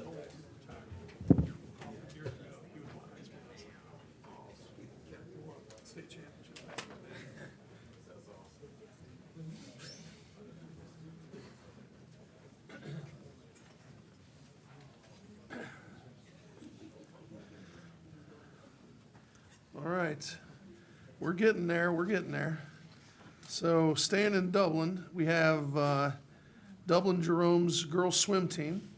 championship. All right, we're getting there, we're getting there. So staying in Dublin, we have Dublin Jerome's girls swim team.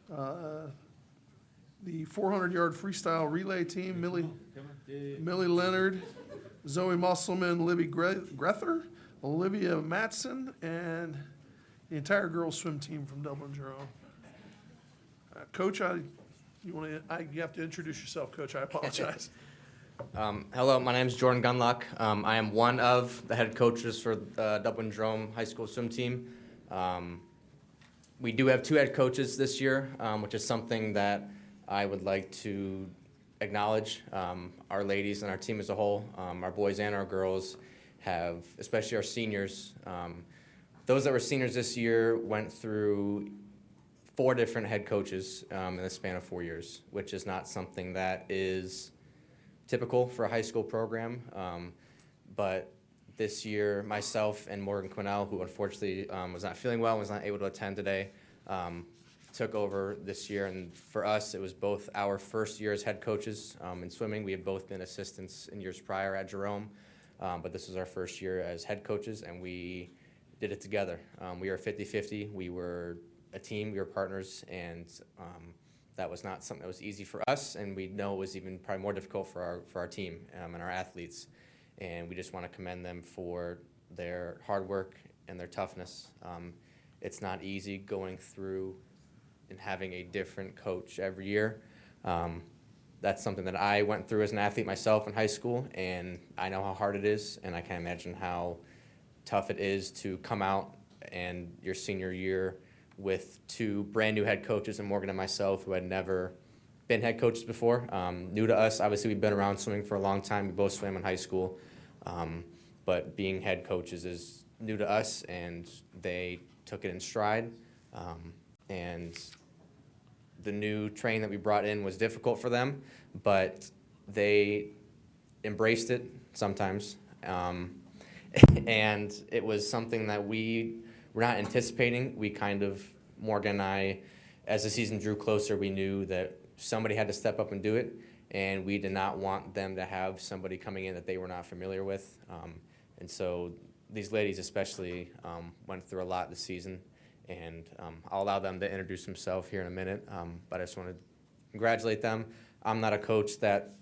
The 400-yard freestyle relay team, Millie Leonard, Zoe Musselman, Libby Grether, Olivia Matson, and the entire girls swim team from Dublin Jerome. Coach, you have to introduce yourself, Coach. I apologize. Hello, my name is Jordan Gunlock. I am one of the head coaches for Dublin Jerome High School swim team. We do have 2 head coaches this year, which is something that I would like to acknowledge. Our ladies and our team as a whole, our boys and our girls, have, especially our seniors, those that were seniors this year went through 4 different head coaches in the span of 4 years, which is not something that is typical for a high school program. But this year, myself and Morgan Quinnell, who unfortunately was not feeling well and was not able to attend today, took over this year. And for us, it was both our first year as head coaches in swimming. We had both been assistants in years prior at Jerome, but this was our first year as head coaches, and we did it together. We were 50-50. We were a team. We were partners, and that was not something that was easy for us, and we know it was even probably more difficult for our team and our athletes. And we just want to commend them for their hard work and their toughness. It's not easy going through and having a different coach every year. That's something that I went through as an athlete myself in high school, and I know how hard it is, and I can't imagine how tough it is to come out and your senior year with 2 brand new head coaches, and Morgan and myself, who had never been head coaches before. New to us, obviously we've been around swimming for a long time. We both swam in high school, but being head coaches is new to us, and they took it in stride. And the new training that we brought in was difficult for them, but they embraced it sometimes. And it was something that we were not anticipating. We kind of, Morgan and I, as the season drew closer, we knew that somebody had to step up and do it, and we did not want them to have somebody coming in that they were not familiar with. And so these ladies especially went through a lot this season, and I'll allow them to introduce themselves here in a minute, but I just want to congratulate them. I'm not a coach that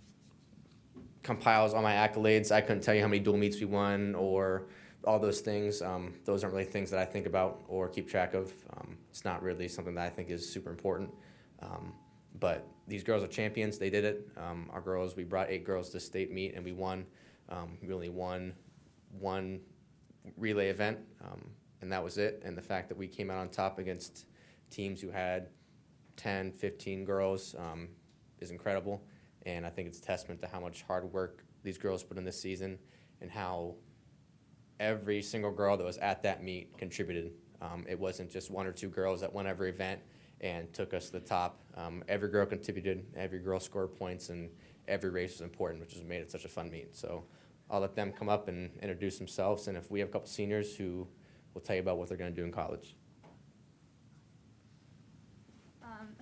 compiles all my accolades. I couldn't tell you how many dual meets we won or all those things. Those aren't really things that I think about or keep track of. It's not really something that I think is super important. But these girls are champions. They did it. Our girls, we brought 8 girls to state meet, and we won. We only won one relay event, and that was it. And the fact that we came out on top against teams who had 10, 15 girls is incredible. And I think it's a testament to how much hard work these girls put in this season and how every single girl that was at that meet contributed. It wasn't just 1 or 2 girls that won every event and took us to the top. Every girl contributed, every girl scored points, and every race was important, which has made it such a fun meet. So I'll let them come up and introduce themselves, and if we have a couple seniors who will tell you about what they're going to do in college.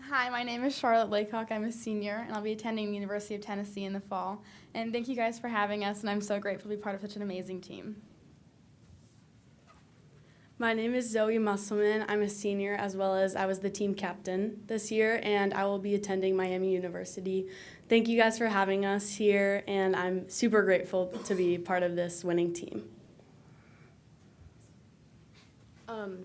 Hi, my name is Charlotte Laycock. I'm a senior, and I'll be attending the University of Tennessee in the fall. And thank you guys for having us, and I'm so grateful to be part of such an amazing team. My name is Zoe Musselman. I'm a senior, as well as I was the team captain this year, and I will be attending Miami University. Thank you guys for having us here, and I'm super grateful to be part of this winning team.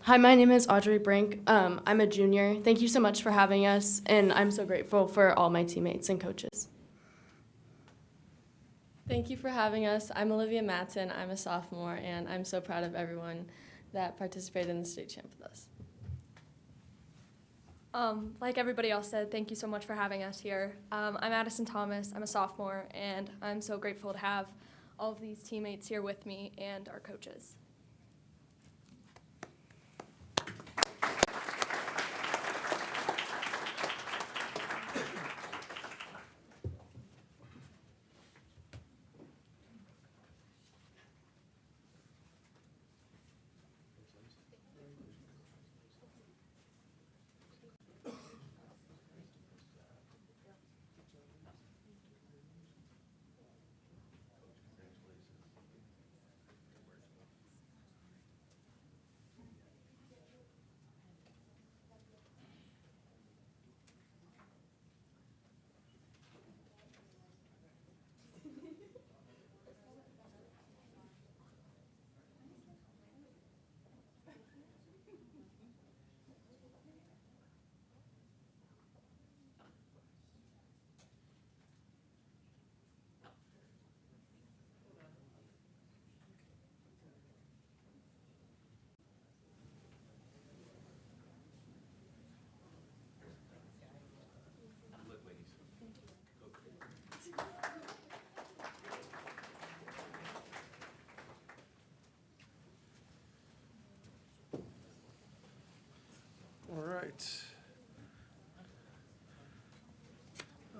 Hi, my name is Audrey Brink. I'm a junior. Thank you so much for having us, and I'm so grateful for all my teammates and coaches. Thank you for having us. I'm Olivia Matson. I'm a sophomore, and I'm so proud of everyone that participated in the state champ with us. Like everybody else said, thank you so much for having us here. I'm Addison Thomas. I'm a sophomore, and I'm so grateful to have all of these teammates here with me and our coaches.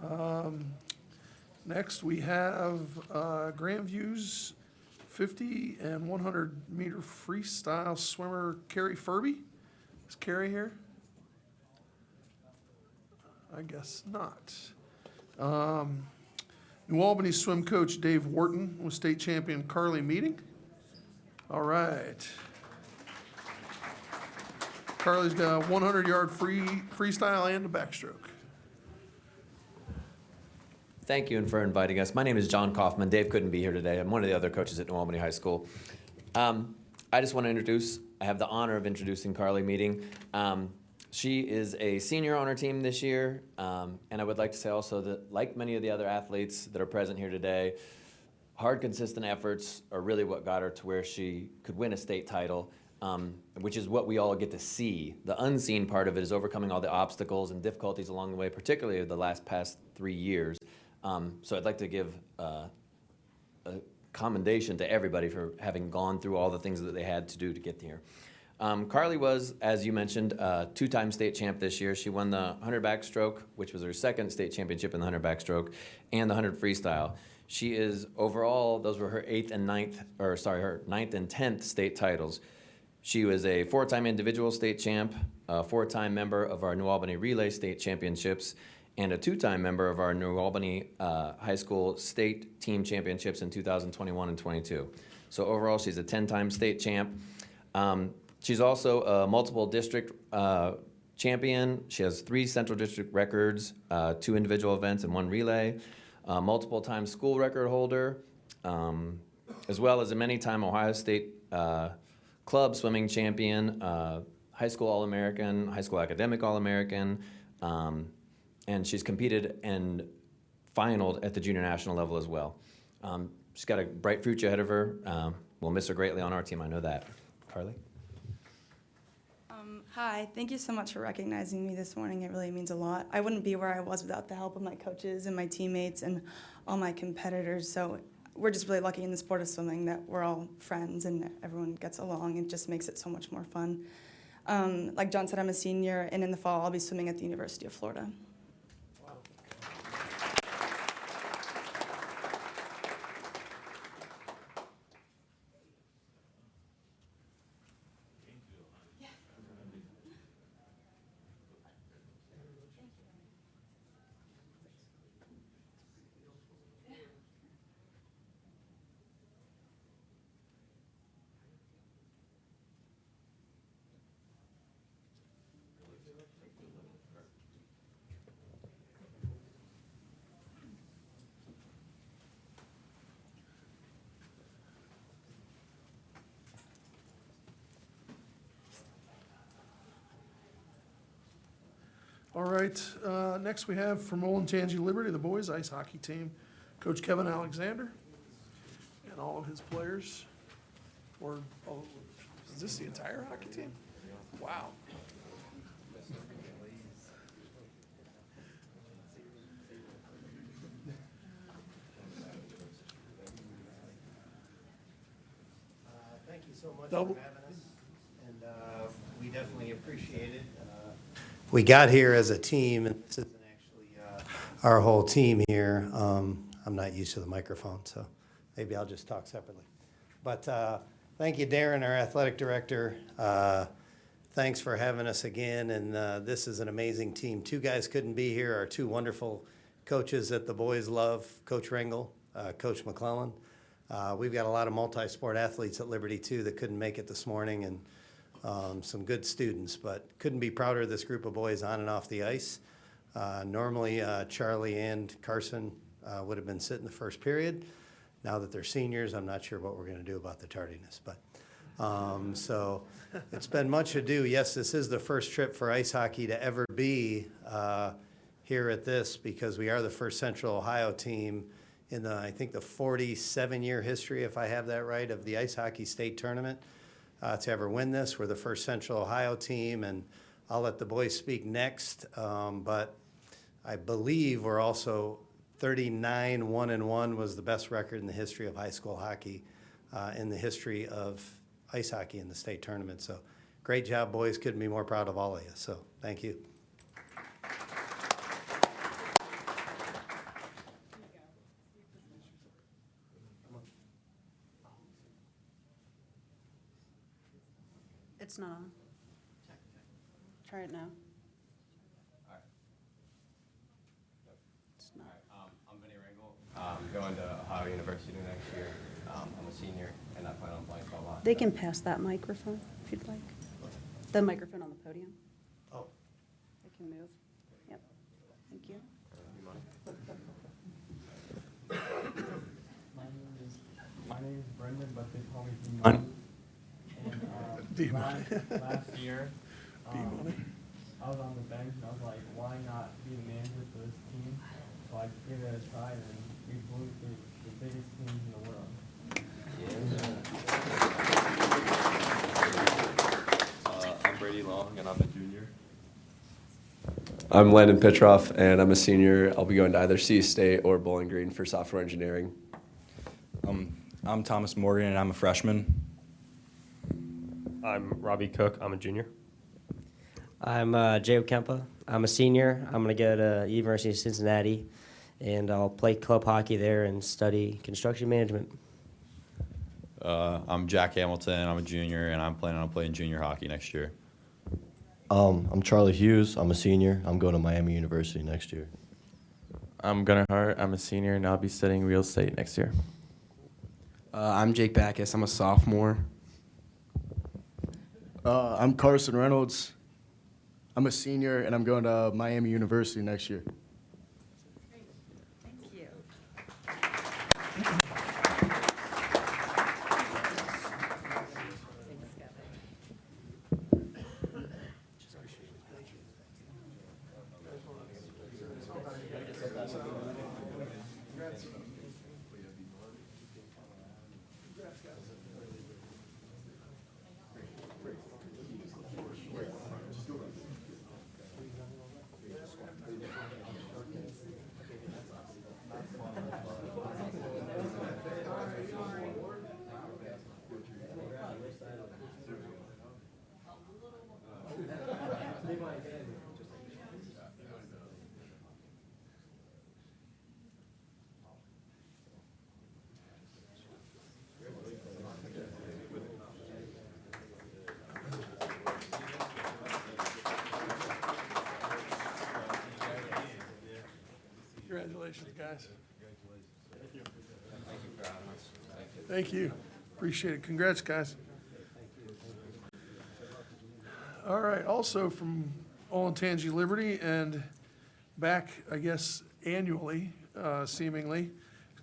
right. Next, we have Grandview's 50 and 100 meter freestyle swimmer Carrie Furby. Is Carrie here? I guess not. New Albany swim coach Dave Wharton with state champion Carly Meeting. All right. Carly's got a 100-yard freestyle and a backstroke. Thank you and for inviting us. My name is John Kaufman. Dave couldn't be here today. I'm one of the other coaches at New Albany High School. I just want to I have the honor of introducing Carly Meeting. She is a senior on our team this year, and I would like to say also that, like many of the other athletes that are present here today, hard, consistent efforts are really what got her to where she could win a state title, which is what we all get to see. The unseen part of it is overcoming all the obstacles and difficulties along the way, particularly the past 3 years. So I'd like to give a commendation to everybody for having gone through all the things that they had to do to get here. Carly was, as you mentioned, a 2-time state champ this year. She won the 100 backstroke, which was her second state championship in the 100 backstroke, and the 100 freestyle. She is overall, those were her her 9th and 10th state titles. She was a 4-time individual state champ, a 4-time member of our New Albany Relay State Championships, and a 2-time member of our New Albany High School State Team Championships in 2021 and 22. So overall, she's a 10-time state champ. She's also a multiple district champion. She has 3 Central District records, 2 individual events and 1 relay, multiple time school record holder, as well as a many-time Ohio State club swimming champion, high school All-American, high school academic All-American, and she's competed and finaled at the junior national level as well. She's got a bright future ahead of her. We'll miss her greatly on our team, I know that. Carly? Hi, thank you so much for recognizing me this morning. It really means a lot. I wouldn't be where I was without the help of my coaches and my teammates and all my competitors. So we're just really lucky in the sport of swimming that we're all friends and everyone gets along. It just makes it so much more fun. Like John said, I'm a senior, and in the fall I'll be swimming at the University of Florida. All right, next we have from Olentangy Liberty, the boys ice hockey team, Coach Kevin Alexander and all of his players. Is this the entire hockey team? Wow. Thank you so much Double. for having us, and we definitely appreciate it. We got here as a team, and this isn't actually our whole team here. I'm not used to the microphone, so maybe I'll just talk separately. But thank you, Darren, our athletic director. Thanks for having us again, and this is an amazing team. 2 guys couldn't be here, our 2 wonderful coaches that the boys love, Coach Rengel, Coach McClellan. We've got a lot of multi-sport athletes at Liberty, too, that couldn't make it this morning, and some good students, but couldn't be prouder of this group of boys on and off the ice. Normally, Charlie and Carson would have been sitting the first period. Now that they're seniors, I'm not sure what we're going to do about the tardiness, but so it's been much ado. Yes, this is the first trip for ice hockey to ever be here at this, because we are the first Central Ohio team in the, I think, the 47-year history, if I have that right, of the ice hockey state tournament. To ever win this. We're the first Central Ohio team, and I'll let the boys speak next. But I believe we're also 39-1-1 was the best record in the history of high school hockey, in the history of ice hockey in the state tournament. So great job, boys. Couldn't be more proud of all of you. So thank you. It's not on. Try it now. It's not. I'm Vinny Ringel. I'm going to Ohio University next year. I'm a senior, and I plan on playing for a lot. They can pass that microphone if you'd like. The microphone on the podium. Oh. They can move. Yep. Thank you. My name is Brendan, but they call me D-Money. And last year, I was on the bench, and I was like, why not be the manager for this team? So I gave it a try, and we blew through the biggest teams in the world. I'm Brady Long, and I'm a junior. I'm Landon Petroff, and I'm a senior. I'll be going to either C State or Bowling Green for software engineering. I'm Thomas Morgan, and I'm a freshman. I'm Robbie Cook. I'm a junior. I'm Jacob Kempa. I'm a senior. I'm going to go to University of Cincinnati, and I'll play club hockey there and study construction management. I'm Jack Hamilton. I'm a junior, and I'm planning on playing junior hockey next year. I'm Charlie Hughes. I'm a senior. I'm going to Miami University next year. I'm Gunnar Hart. I'm a senior, and I'll be studying real estate next year. I'm Jake Backus. I'm a sophomore. I'm Carson Reynolds. I'm a senior, and I'm going to Miami University next year. Thank you. Congratulations, guys. Thank you. Appreciate it. Congrats, guys. All right, also from Olentangy Liberty and back, I guess, annually, seemingly,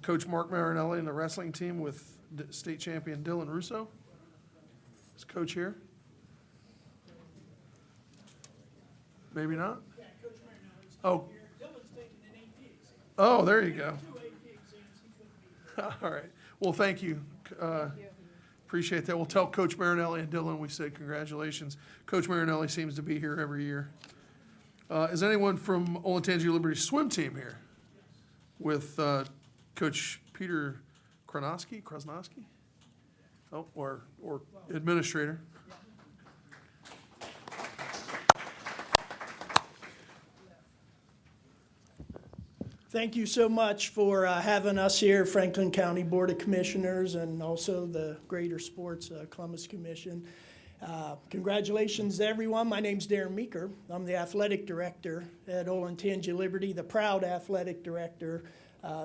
Coach Mark Marinelli and the wrestling team with state champion Dylan Russo. Is Coach here? Maybe not? Oh. Oh, there you go. All right. Well, thank you. Appreciate that. We'll tell Coach Marinelli and Dylan we said congratulations. Coach Marinelli seems to be here every year. Is anyone from Olentangy Liberty swim team here with Coach Peter Krasnowski? Oh, or administrator. Thank you so much for having us here, Franklin County Board of Commissioners, and also the Greater Sports Columbus Commission. Congratulations to everyone. My name's Darren Meeker. I'm the athletic director at Olentangy Liberty, the proud athletic director.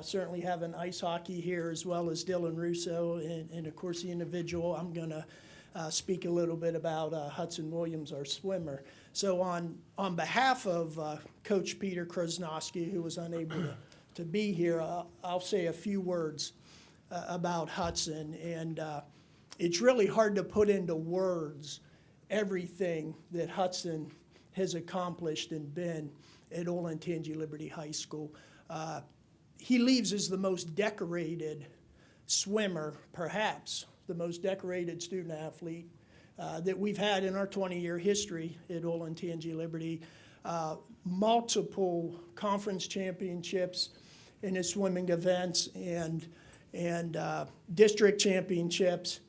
Certainly having ice hockey here as well as Dylan Russo, and of course the individual I'm going to speak a little bit about Hudson Williams, our swimmer. So on behalf of Coach Peter Krasnowski, who was unable to be here, I'll say a few words about Hudson. And it's really hard to put into words everything that Hudson has accomplished and been at Olentangy Liberty High School. He leaves as the most decorated swimmer, perhaps the most decorated student athlete that we've had in our 20-year history at Olentangy Liberty. Multiple conference championships in his swimming events and district championships,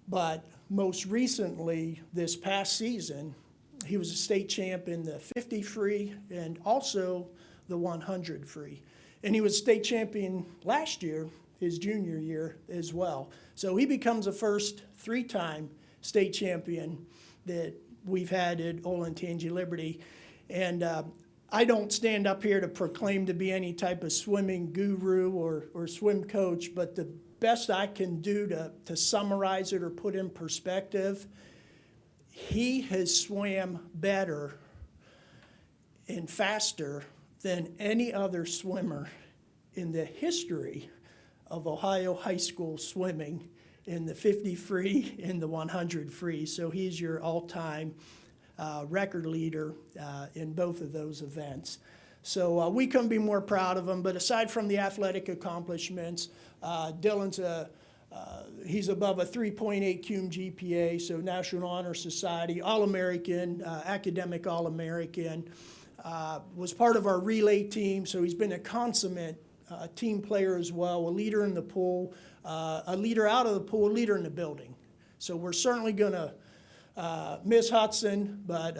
but Most recently, this past season, he was a state champ in the 50 free and also the 100 free. And he was state champion last year, his junior year as well. So he becomes the first 3-time state champion that we've had at Olentangy Liberty. And I don't stand up here to proclaim to be any type of swimming guru or swim coach, but the best I can do to summarize it or put in perspective, he has swam better and faster than any other swimmer in the history of Ohio high school swimming in the 50 free and the 100 free. So he's your all-time record leader in both of those events. So we couldn't be more proud of him. But aside from the athletic accomplishments, Dylan's he's above a 3.8 cum GPA, so National Honor Society, All-American, academic All-American, was part of our relay team, so he's been a consummate team player as well, a leader in the pool, a leader out of the pool, a leader in the building. So we're certainly going to miss Hudson, but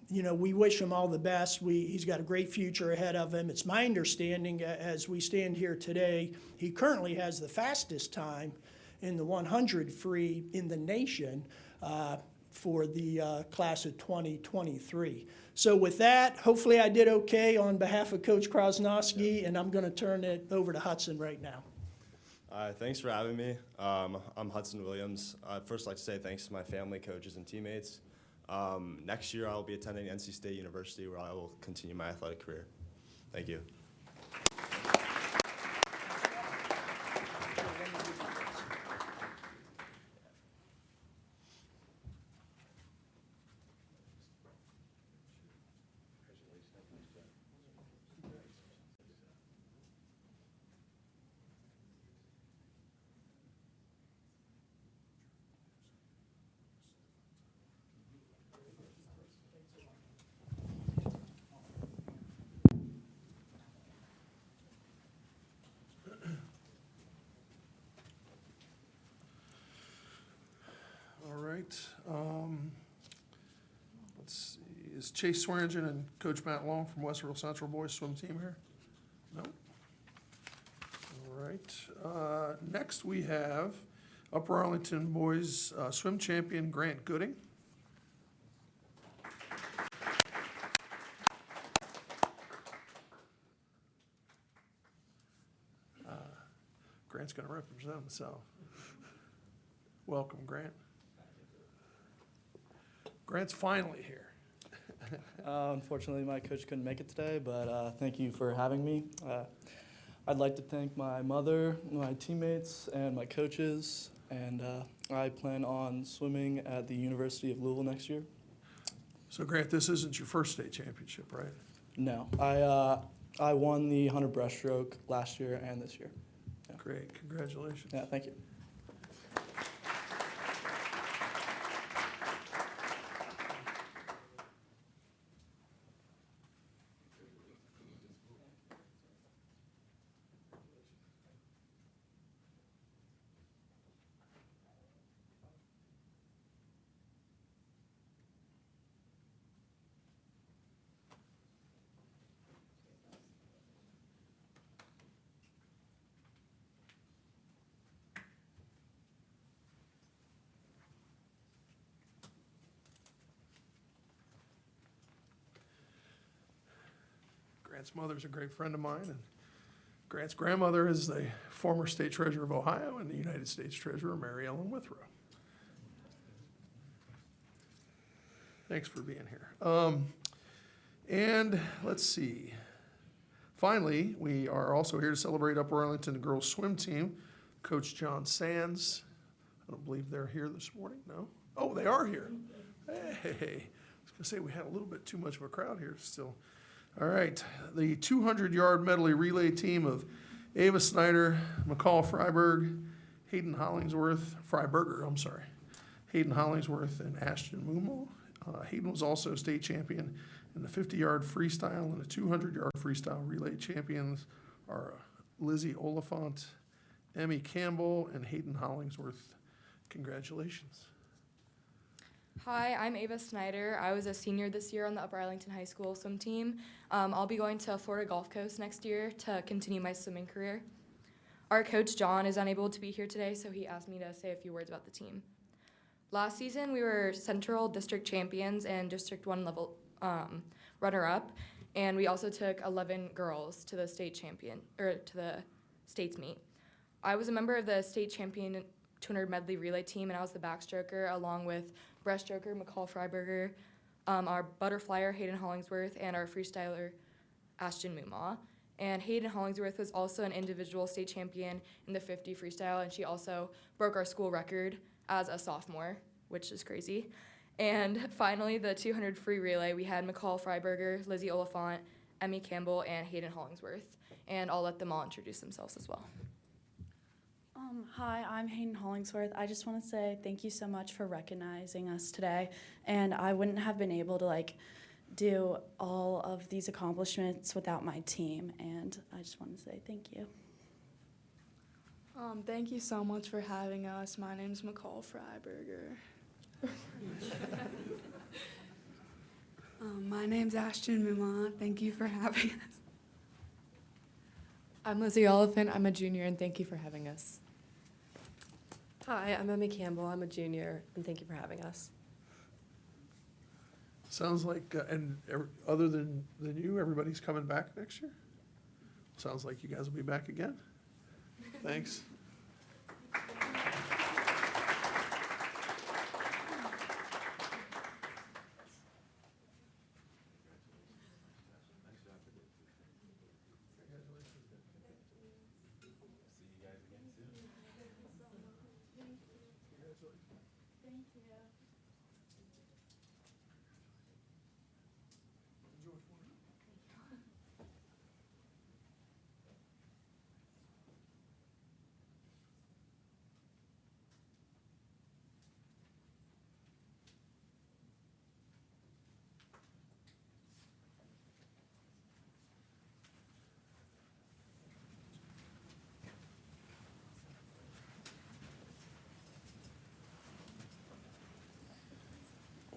we wish him all the best. He's got a great future ahead of him. It's my understanding, as we stand here today, he currently has the fastest time in the 100 free in the nation for the class of 2023. So with that, hopefully I did okay on behalf of Coach Krasnowski, and I'm going to turn it over to Hudson right now. Thanks for having me. I'm Hudson Williams. I'd first like to say thanks to my family, coaches, and teammates. Next year, I will be attending NC State University, where I will continue my athletic career. Thank you. All right. Let's see, is Chase Swearingen and Coach Matt Long from Westerville Central Boys Swim Team here? No? All right. Next we have Upper Arlington Boys Swim Champion Grant Gooding. Grant's going to represent himself. Welcome, Grant. Grant's finally here. Unfortunately, my coach couldn't make it today, but thank you for having me. I'd like to thank my mother, my teammates, and my coaches, and I plan on swimming at the University of Louisville next year. So, Grant, this isn't your first state championship, right? No, I won the 100 breaststroke last year and this year. Yeah. Great, congratulations. Yeah, thank you. Grant's mother's a great friend of mine, and Grant's grandmother is the former state treasurer of Ohio and the United States treasurer, Mary Ellen Withrow. Thanks for being here. And let's see. Finally, we are also here to celebrate Upper Arlington girls swim team. Coach John Sands. I don't believe they're here this morning. No? Oh, they are here. Hey, I was going to say we had a little bit too much of a crowd here still. All right, the 200-yard medley relay team of Ava Snyder, McCall Freiberger, Hayden Hollingsworth, Hayden Hollingsworth and Ashton Mumo. Hayden was also state champion in the 50-yard freestyle, and the 200-yard freestyle relay champions are Lizzie Oliphant, Emmy Campbell, and Hayden Hollingsworth. Congratulations. Hi, I'm Ava Snyder. I was a senior this year on the Upper Arlington High School swim team. I'll be going to Florida Gulf Coast next year to continue my swimming career. Our coach, John, is unable to be here today, so he asked me to say a few words about the team. Last season, we were Central District champions and District 1 level runner-up, and we also took 11 girls to the state state's meet. I was a member of the state champion 200 medley relay team, and I was the backstroker along with breaststroker McCall Freiberger, our butterflyer Hayden Hollingsworth, and our freestyler Ashton Mumaw. And Hayden Hollingsworth was also an individual state champion in the 50 freestyle, and she also broke our school record as a sophomore, which is crazy. And finally, the 200 free relay, we had McCall Freiberger, Lizzie Oliphant, Emmy Campbell, and Hayden Hollingsworth. And I'll let them all introduce themselves as well. Hi, I'm Hayden Hollingsworth. I just want to say thank you so much for recognizing us today. And I wouldn't have been able to do all of these accomplishments without my team. And I just want to say thank you. Thank you so much for having us. My name's McCall Freiberger. My name's Ashton Mumaw. Thank you for having us. I'm Lizzie Oliphant. I'm a junior, and thank you for having us. Hi, I'm Emmy Campbell. I'm a junior, and thank you for having us. Sounds like, other than you, everybody's coming back next year? Sounds like you guys will be back again. Thanks.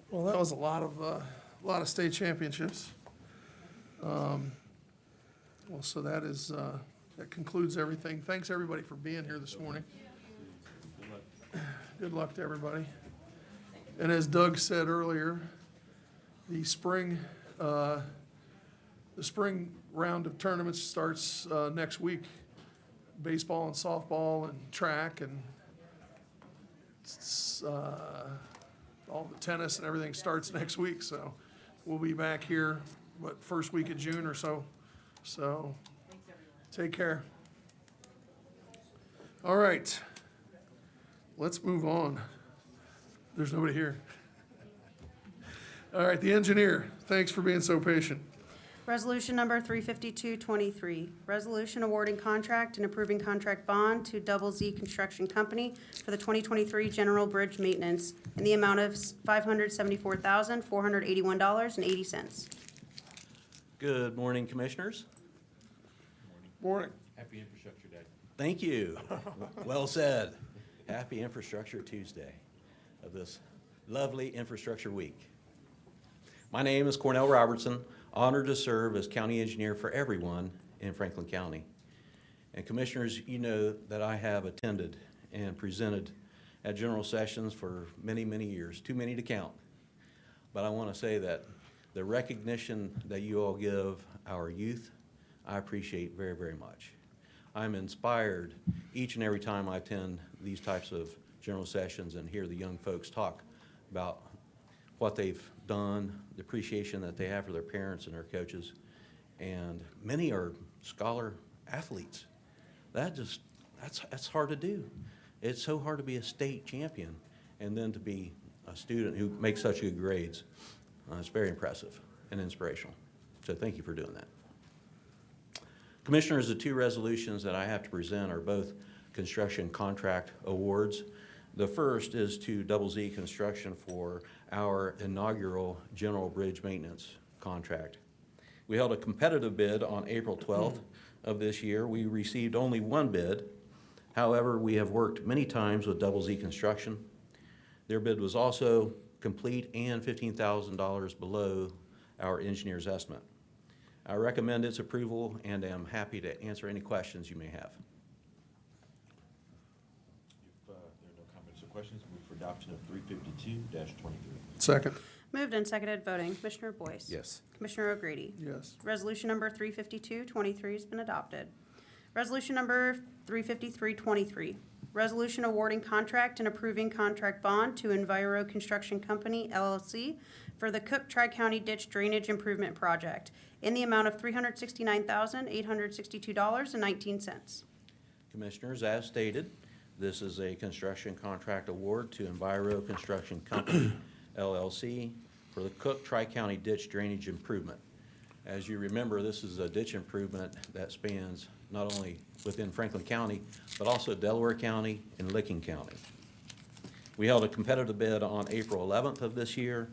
Well, that was a lot of state championships. Well, so that concludes everything. Thanks, everybody, for being here this morning. Good luck to everybody. And as Doug said earlier, the spring round of tournaments starts next week. Baseball and softball and track and all the tennis and everything starts next week. So we'll be back here, first week of June or so. So take care. All right, let's move on. There's nobody here. All right, the engineer, thanks for being so patient. Resolution number 35223, resolution awarding contract and approving contract bond to Double Z Construction Company for the 2023 general bridge maintenance in the amount of $574,481.80. Good morning, Commissioners. Morning. Happy Infrastructure Day. Thank you. Well said. Happy Infrastructure Tuesday of this lovely Infrastructure Week. My name is Cornell Robertson, honored to serve as county engineer for everyone in Franklin County. And Commissioners, you know that I have attended and presented at general sessions for many, many years, too many to count. But I want to say that the recognition that you all give our youth, I appreciate very, very much. I'm inspired each and every time I attend these types of general sessions and hear the young folks talk about what they've done, the appreciation that they have for their parents and their coaches. And many are scholar athletes. That's hard to do. It's so hard to be a state champion and then to be a student who makes such good grades. It's very impressive and inspirational. So thank you for doing that. Commissioners, the two resolutions that I have to present are both construction contract awards. The first is to Double Z Construction for our inaugural general bridge maintenance contract. We held a competitive bid on April 12th of this year. We received only one bid. However, we have worked many times with Double Z Construction. Their bid was also complete and $15,000 below our engineer's estimate. I recommend its approval and am happy to answer any questions you may have. If there are no comments or questions, move for adoption of 352-23. Second. Moved and seconded, voting. Commissioner Boyce? Yes. Commissioner O'Grady? Yes. Resolution number 352-23 has been adopted. Resolution number 353-23, resolution awarding contract and approving contract bond to Enviro Construction Company, LLC, for the Cook Tri-County Ditch Drainage Improvement Project in the amount of $369,862.19. Commissioners, as stated, this is a construction contract award to Enviro Construction Company, LLC, for the Cook Tri-County Ditch Drainage Improvement. As you remember, this is a ditch improvement that spans not only within Franklin County, but also Delaware County and Licking County. We held a competitive bid on April 11th of this year.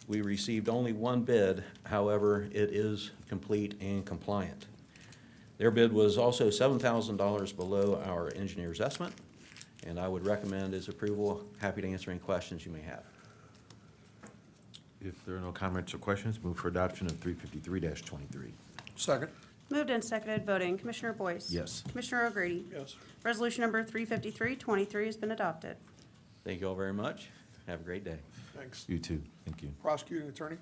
We received only one bid, however, it is complete and compliant. Their bid was also $7,000 below our engineer's estimate, and I would recommend its approval. Happy to answer any questions you may have. If there are no comments or questions, move for adoption of 353-23. Second. Moved and seconded, voting. Commissioner Boyce? Yes. Commissioner O'Grady? Yes. Resolution number 353-23 has been adopted. Thank you all very much. Have a great day. Thanks. You too. Thank you. Prosecuting attorney?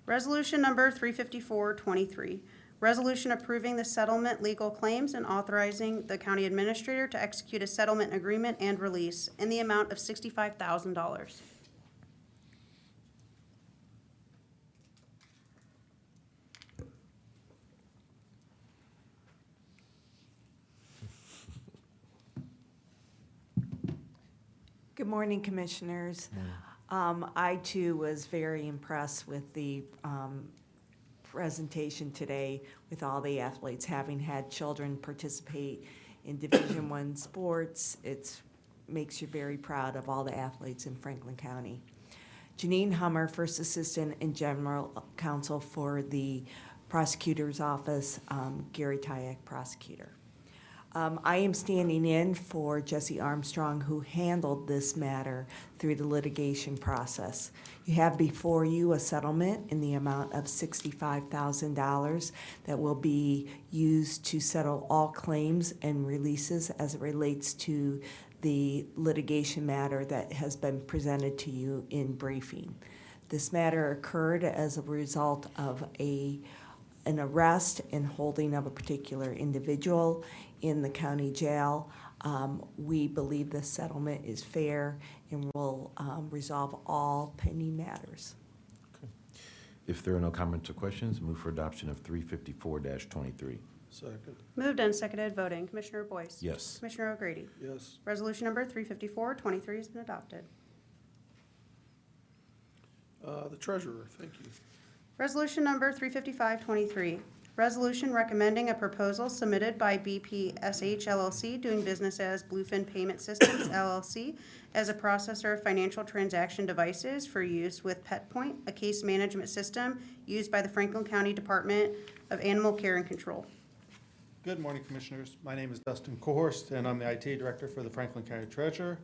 Resolution number 354-23, resolution approving the settlement legal claims and authorizing the county administrator to execute a settlement agreement and release in the amount of $65,000. Good morning, Commissioners. I too was very impressed with the presentation today with all the athletes having had children participate in Division I sports. It makes you very proud of all the athletes in Franklin County. Janine Hummer, First Assistant and General Counsel for the Prosecutor's Office, Gary Tyack, Prosecutor. I am standing in for Jesse Armstrong, who handled this matter through the litigation process. You have before you a settlement in the amount of $65,000 that will be used to settle all claims and releases as it relates to the litigation matter that has been presented to you in briefing. This matter occurred as a result of an arrest and holding of a particular individual in the county jail. We believe this settlement is fair and will resolve all pending matters. If there are no comments or questions, move for adoption of 354-23. Second. Moved and seconded, voting. Commissioner Boyce? Yes. Commissioner O'Grady? Yes. Resolution number 354-23 has been adopted. The treasurer, thank you. Resolution number 355-23, resolution recommending a proposal submitted by BPSH LLC, doing business as Bluefin Payment Systems LLC, as a processor of financial transaction devices for use with PetPoint, a case management system used by the Franklin County Department of Animal Care and Control. Good morning, Commissioners. My name is Dustin Kohorst, and I'm the IT Director for the Franklin County Treasurer.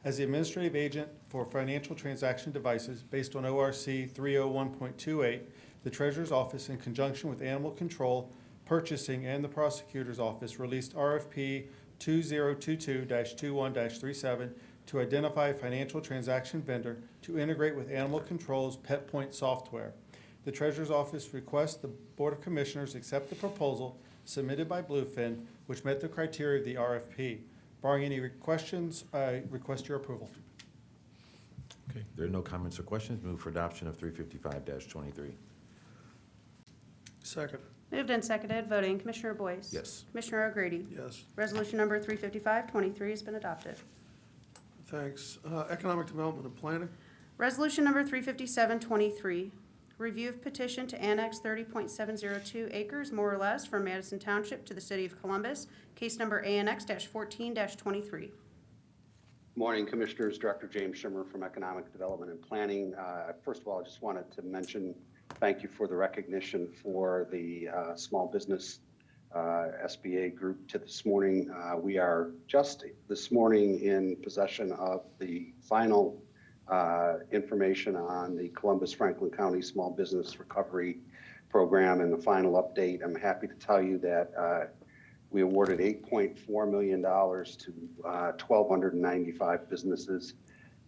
As the administrative agent for financial transaction devices based on ORC 301.28, the Treasurer's Office, in conjunction with Animal Control, Purchasing, and the Prosecutor's Office, released RFP 2022-21-37 to identify a financial transaction vendor to integrate with Animal Control's PetPoint software. The Treasurer's Office requests the Board of Commissioners accept the proposal submitted by Bluefin, which met the criteria of the RFP. Barring any questions, I request your approval. Okay. There are no comments or questions. Move for adoption of 355-23. Second. Moved and seconded, voting. Commissioner Boyce? Yes. Commissioner O'Grady? Yes. Resolution number 355-23 has been adopted. Thanks. Economic Development and Planning? Resolution number 357-23, review of petition to annex 30.702 acres, more or less, from Madison Township to the City of Columbus, case number ANX-14-23. Morning, Commissioners. Director James Schimmer from Economic Development and Planning. First of all, I just wanted to mention thank you for the recognition for the small business SBA group to this morning. We are just this morning in possession of the final information on the Columbus-Franklin County Small Business Recovery Program and the final update. I'm happy to tell you that we awarded $8.4 million to 1,295 businesses.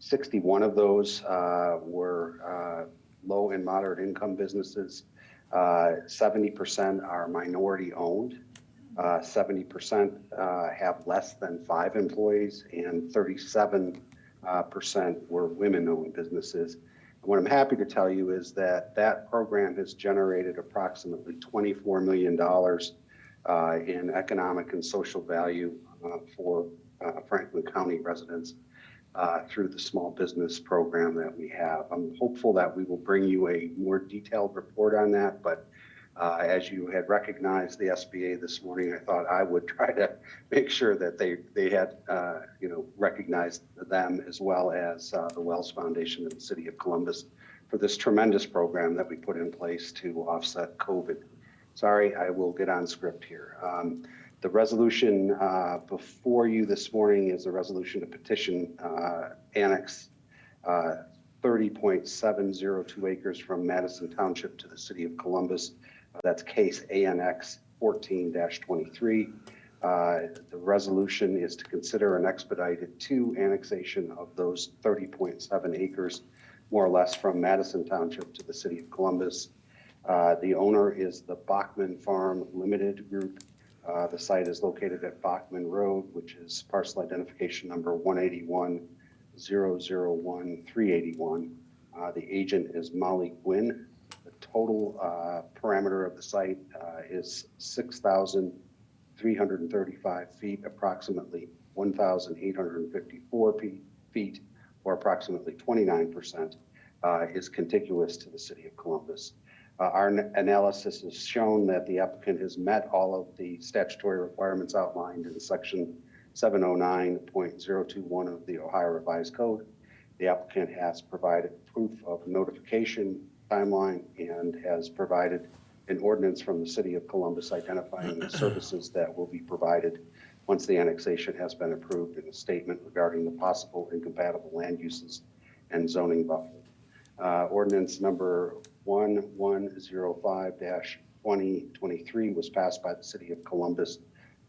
61 of those were low and moderate income businesses. 70% are minority owned. 70% have less than 5 employees, and 37% were women-owned businesses. What I'm happy to tell you is that that program has generated approximately $24 million in economic and social value for Franklin County residents through the small business program that we have. I'm hopeful that we will bring you a more detailed report on that, but as you had recognized the SBA this morning, I thought I would try to make sure that they had recognized them, as well as the Wells Foundation and the City of Columbus, for this tremendous program that we put in place to offset COVID. Sorry, I will get on script here. The resolution before you this morning is a resolution to petition annex 30.702 acres from Madison Township to the City of Columbus. That's case ANX 14-23. The resolution is to consider an expedited annexation of those 30.7 acres, more or less, from Madison Township to the City of Columbus. The owner is the Bachman Farm Limited Group. The site is located at Bachman Road, which is parcel identification number 181-001-381. The agent is Molly Gwynn. The total parameter of the site is 6,335 feet, approximately 1,854 feet, or approximately 29%, is contiguous to the City of Columbus. Our analysis has shown that the applicant has met all of the statutory requirements outlined in section 709.021 of the Ohio Revised Code. The applicant has provided proof of notification timeline and has provided an ordinance from the City of Columbus identifying the services that will be provided once the annexation has been approved, in a statement regarding the possible incompatible land uses and zoning buffer. Ordinance number 1105-2023 was passed by the City of Columbus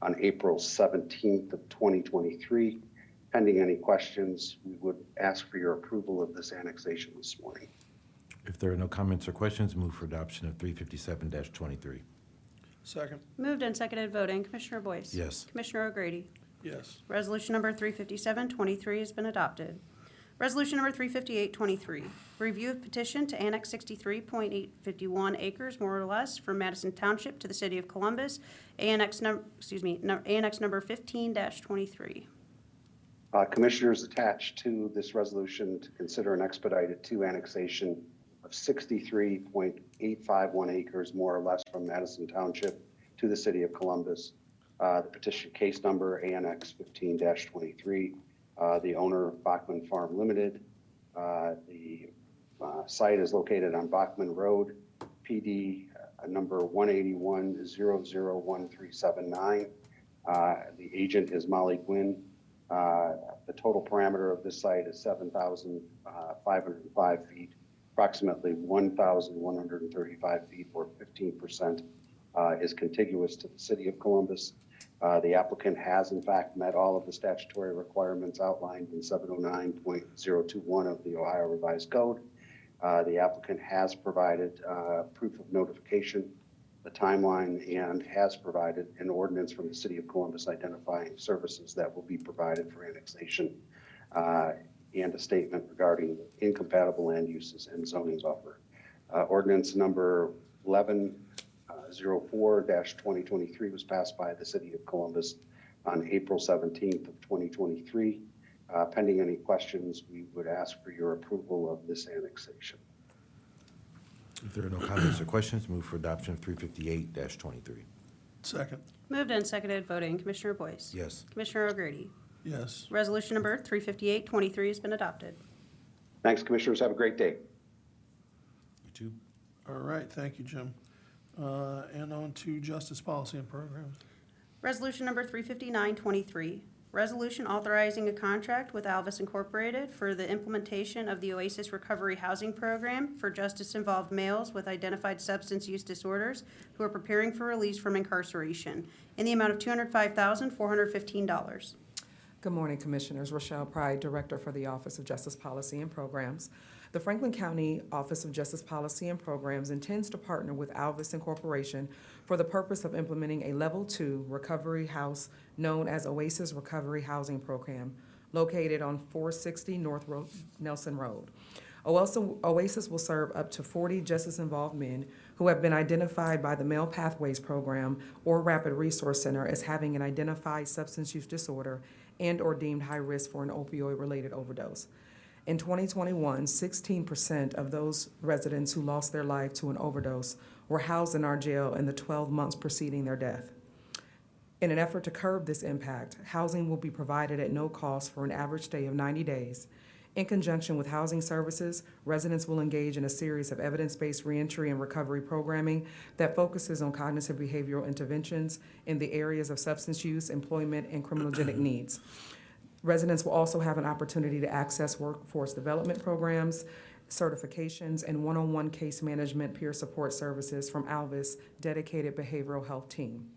on April 17th of 2023. Pending any questions, we would ask for your approval of this annexation this morning. If there are no comments or questions, move for adoption of 357-23. Second. Moved and seconded voting. Commissioner Boyce? Yes. Commissioner O'Grady? Yes. Resolution number 357-23 has been adopted. Resolution number 358-23, review of petition to annex 63.851 acres, more or less, from Madison Township to the City of Columbus, annex number 15-23. Commissioners, attached to this resolution to consider an expedited annexation of 63.851 acres, more or less, from Madison Township to the City of Columbus. The petition case number ANX 15-23. The owner, Bachman Farm Limited. The site is located on Bachman Road, PD number 181-001-379. The agent is Molly Gwynn. The total parameter of this site is 7,505 feet, approximately 1,135 feet, or 15%, is contiguous to the City of Columbus. The applicant has, in fact, met all of the statutory requirements outlined in 709.021 of the Ohio Revised Code. The applicant has provided proof of notification, the timeline, and has provided an ordinance from the City of Columbus identifying services that will be provided for annexation, and a statement regarding incompatible land uses and zoning buffer. Ordinance number 1104-2023 was passed by the City of Columbus on April 17th of 2023. Pending any questions, we would ask for your approval of this annexation. If there are no comments or questions, move for adoption of 358-23. Second. Moved and seconded voting. Commissioner Boyce? Yes. Commissioner O'Grady? Yes. Resolution number 358-23 has been adopted. Thanks, Commissioners. Have a great day. You too. All right, thank you, Jim. And on to Justice Policy and Programs. Resolution number 359-23, resolution authorizing a contract with Alvis Incorporated for the implementation of the Oasis Recovery Housing Program for justice-involved males with identified substance use disorders who are preparing for release from incarceration in the amount of $205,415. Good morning, Commissioners. Rochelle Pride, Director for the Office of Justice Policy and Programs. The Franklin County Office of Justice Policy and Programs intends to partner with Alvis Incorporation for the purpose of implementing a Level 2 recovery house known as Oasis Recovery Housing Program located on 460 North Nelson Road. Oasis will serve up to 40 justice-involved men who have been identified by the Male Pathways Program or Rapid Resource Center as having an identified substance use disorder and/or deemed high risk for an opioid-related overdose. In 2021, 16% of those residents who lost their life to an overdose were housed in our jail in the 12 months preceding their death. In an effort to curb this impact, housing will be provided at no cost for an average stay of 90 days. In conjunction with housing services, residents will engage in a series of evidence-based reentry and recovery programming that focuses on cognitive behavioral interventions in the areas of substance use, employment, and criminogenic needs. Residents will also have an opportunity to access workforce development programs, certifications, and one-on-one case management peer support services from Alvis' dedicated behavioral health team.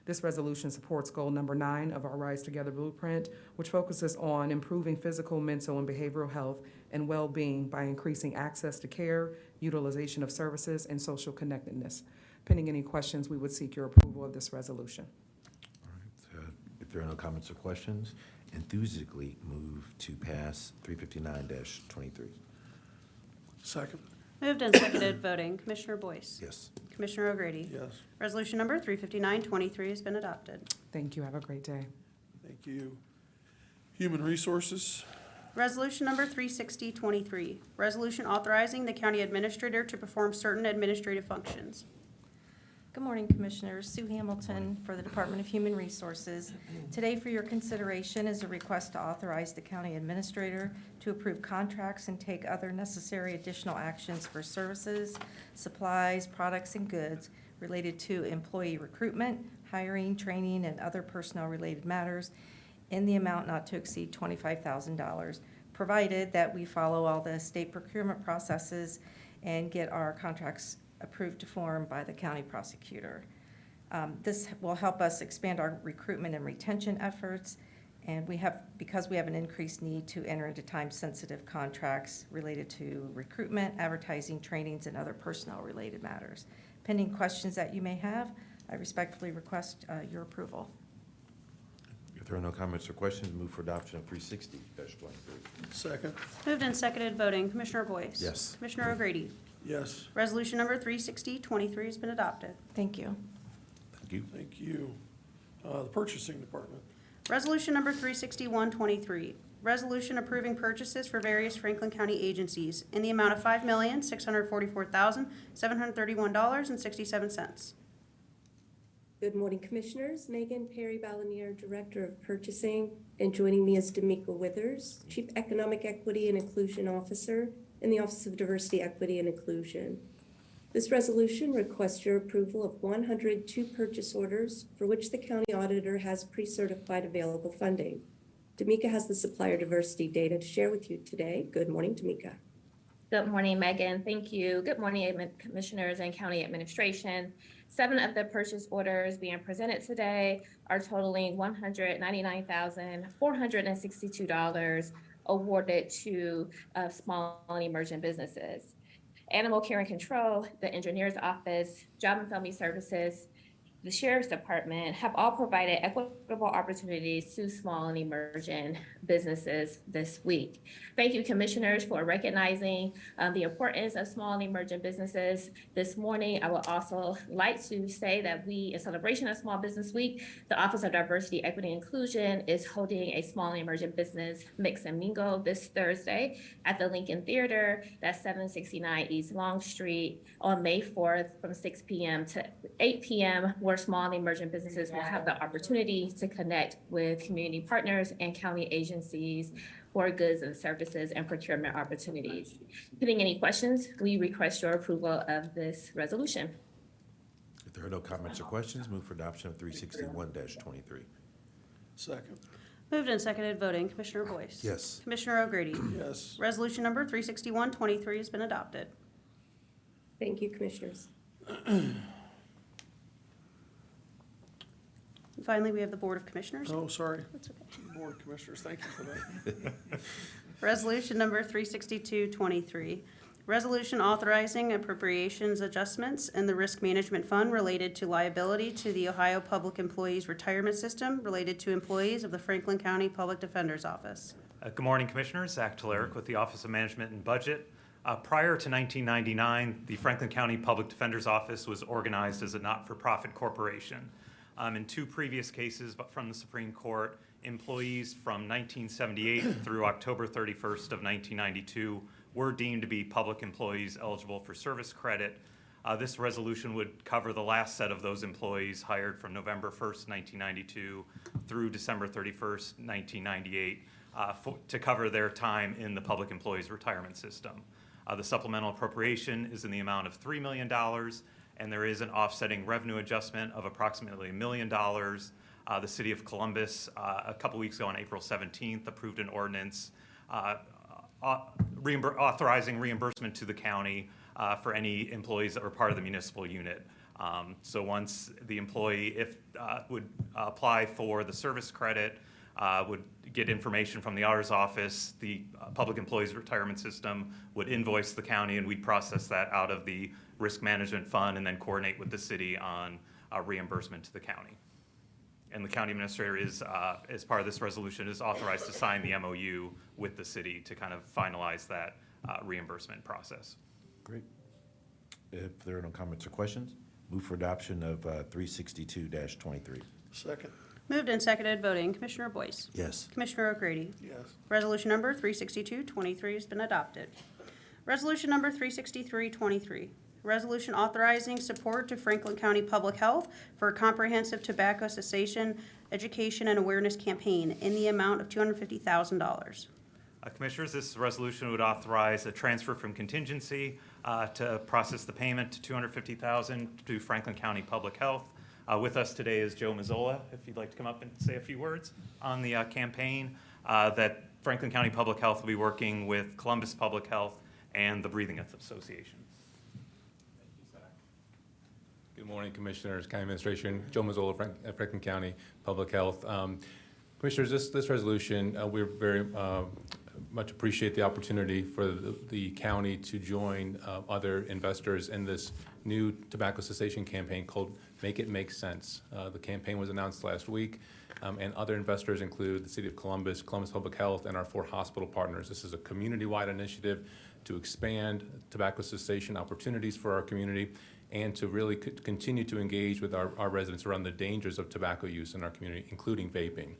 This resolution supports goal number 9 of our Rise Together Blueprint, which focuses on improving physical, mental, and behavioral health and well-being by increasing access to care, utilization of services, and social connectedness. Pending any questions, we would seek your approval of this resolution. If there are no comments or questions, enthusiastically move to pass 359-23. Second. Moved and seconded, voting. Commissioner Boyce? Yes. Commissioner O'Grady? Yes. Resolution number 35923 has been adopted. Thank you. Have a great day. Thank you. Human Resources. Resolution number 36023, resolution authorizing the county administrator to perform certain administrative functions. Good morning, Commissioners. Sue Hamilton for the Department of Human Resources. Today for your consideration is a request to authorize the county administrator to approve contracts and take other necessary additional actions for services, supplies, products, and goods related to employee recruitment, hiring, training, and other personnel-related matters in the amount not to exceed $25,000, provided that we follow all the state procurement processes and get our contracts approved to form by the county prosecutor. This will help us expand our recruitment and retention efforts, and because we have an increased need to enter into time-sensitive contracts related to recruitment, advertising, trainings, and other personnel-related matters. Pending questions that you may have, I respectfully request your approval. If there are no comments or questions, move for adoption of 360-23. Second. Moved and seconded, voting. Commissioner Boyce? Yes. Commissioner O'Grady? Yes. Resolution number 36023 has been adopted. Thank you. Thank you. Thank you. The Purchasing Department. Resolution number 36123, resolution approving purchases for various Franklin County agencies in the amount of $5,644,731.67. Good morning, Commissioners. Megan Perry Balanier, Director of Purchasing, and joining me is D'Amica Withers, Chief Economic Equity and Inclusion Officer in the Office of Diversity, Equity, and Inclusion. This resolution requests your approval of 102 purchase orders for which the county auditor has pre-certified available funding. D'Amica has the supplier diversity data to share with you today. Good morning, D'Amica. Good morning, Megan. Thank you. Good morning, Commissioners and County Administration. 7 of the purchase orders being presented today are totaling $199,462 awarded to small and emerging businesses. Animal Care and Control, the Engineer's Office, Job and Family Services, the Sheriff's Department have all provided equitable opportunities to small and emerging businesses this week. Thank you, Commissioners, for recognizing the importance of small and emerging businesses. This morning, I would also like to say that we, in celebration of Small Business Week, the Office of Diversity, Equity, and Inclusion is holding a small and emerging business mix and mingle this Thursday at the Lincoln Theater. That's 769 East Long Street on May 4th from 6 p.m. to 8 p.m., where small and emerging businesses will have the opportunity to connect with community partners and county agencies for goods and services and procurement opportunities. Pending any questions, we request your approval of this resolution. If there are no comments or questions, move for adoption of 361-23. Second. Moved and seconded voting, Commissioner Boyce. Yes. Commissioner O'Grady. Yes. Resolution number 36123 has been adopted. Thank you, Commissioners. And finally, we have the Board of Commissioners. Oh, sorry. That's okay. Board of Commissioners, thank you for that. Resolution number 36223, resolution authorizing appropriations adjustments in the Risk Management Fund related to liability to the Ohio Public Employees Retirement System related to employees of the Franklin County Public Defender's Office. Good morning, Commissioners. Zach Telerik with the Office of Management and Budget. Prior to 1999, the Franklin County Public Defender's Office was organized as a not-for-profit corporation. In two previous cases but from the Supreme Court, employees from 1978 through October 31st of 1992 were deemed to be public employees eligible for service credit. This resolution would cover the last set of those employees hired from November 1st, 1992 through December 31st, 1998 to cover their time in the Public Employees Retirement System. The supplemental appropriation is in the amount of $3 million, and there is an offsetting revenue adjustment of approximately $1 million. The City of Columbus, a couple weeks ago on April 17th, approved an ordinance authorizing reimbursement to the county for any employees that were part of the municipal unit. So once the employee would apply for the service credit, would get information from the auditor's office, the Public Employees Retirement System would invoice the county, and we'd process that out of the Risk Management Fund and then coordinate with the city on reimbursement to the county. And the county administrator is, as part of this resolution, is authorized to sign the MOU with the city to kind of finalize that reimbursement process. Great. If there are no comments or questions, move for adoption of 362-23. Second. Moved and seconded voting, Commissioner Boyce. Yes. Commissioner O'Grady. Yes. Resolution number 36223 has been adopted. Resolution number 36323, resolution authorizing support to Franklin County Public Health for a comprehensive tobacco cessation education and awareness campaign in the amount of $250,000. Commissioners, this resolution would authorize a transfer from contingency to process the payment to $250,000 to Franklin County Public Health. With us today is Joe Mazzola, if you'd like to come up and say a few words on the campaign that Franklin County Public Health will be working with Columbus Public Health and the Breathing Association. Good morning, Commissioners, County Administration. Joe Mazzola, Franklin County Public Health. Commissioners, this resolution, we're very much appreciate the opportunity for the county to join other investors in this new tobacco cessation campaign called Make It Make Sense. The campaign was announced last week, and other investors include the City of Columbus, Columbus Public Health, and our 4 hospital partners. This is a community-wide initiative to expand tobacco cessation opportunities for our community and to really continue to engage with our residents around the dangers of tobacco use in our community, including vaping.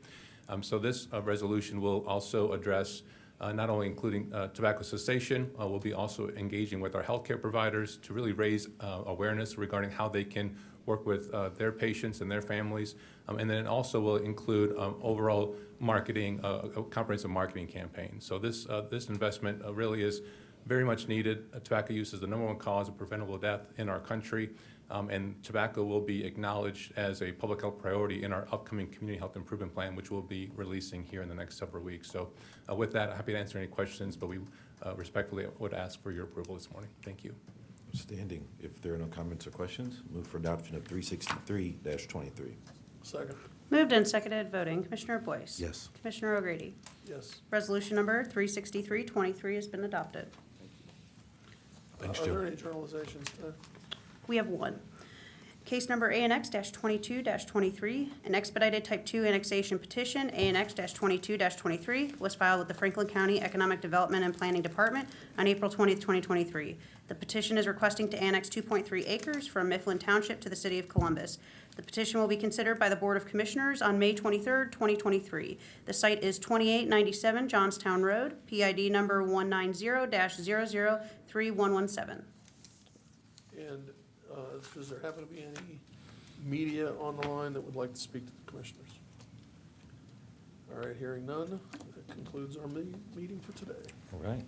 So this resolution will also address not only including tobacco cessation, we'll be also engaging with our healthcare providers to really raise awareness regarding how they can work with their patients and their families. And then also will include overall marketing, a comprehensive marketing campaign. So this investment really is very much needed. Tobacco use is the #1 cause of preventable death in our country. And tobacco will be acknowledged as a public health priority in our upcoming Community Health Improvement Plan, which we'll be releasing here in the next several weeks. So with that, I'm happy to answer any questions, but we respectfully would ask for your approval this morning. Thank you. Standing. If there are no comments or questions, move for adoption of 363-23. Second. Moved and seconded voting, Commissioner Boyce. Yes. Commissioner O'Grady. Yes. Resolution number 36323 has been adopted. Thanks, Are Joe. there any journalizations today? We have one. Case number ANX-22-23, an expedited Type 2 annexation petition, ANX-22-23, was filed with the Franklin County Economic Development and Planning Department on April 20th, 2023. The petition is requesting to annex 2.3 acres from Mifflin Township to the City of Columbus. The petition will be considered by the Board of Commissioners on May 23rd, 2023. The site is 2897 Johnstown Road, PID number 190-003117. And does there happen to be any media on the line that would like to speak to the commissioners? All right, hearing none, that concludes our meeting for today. All right.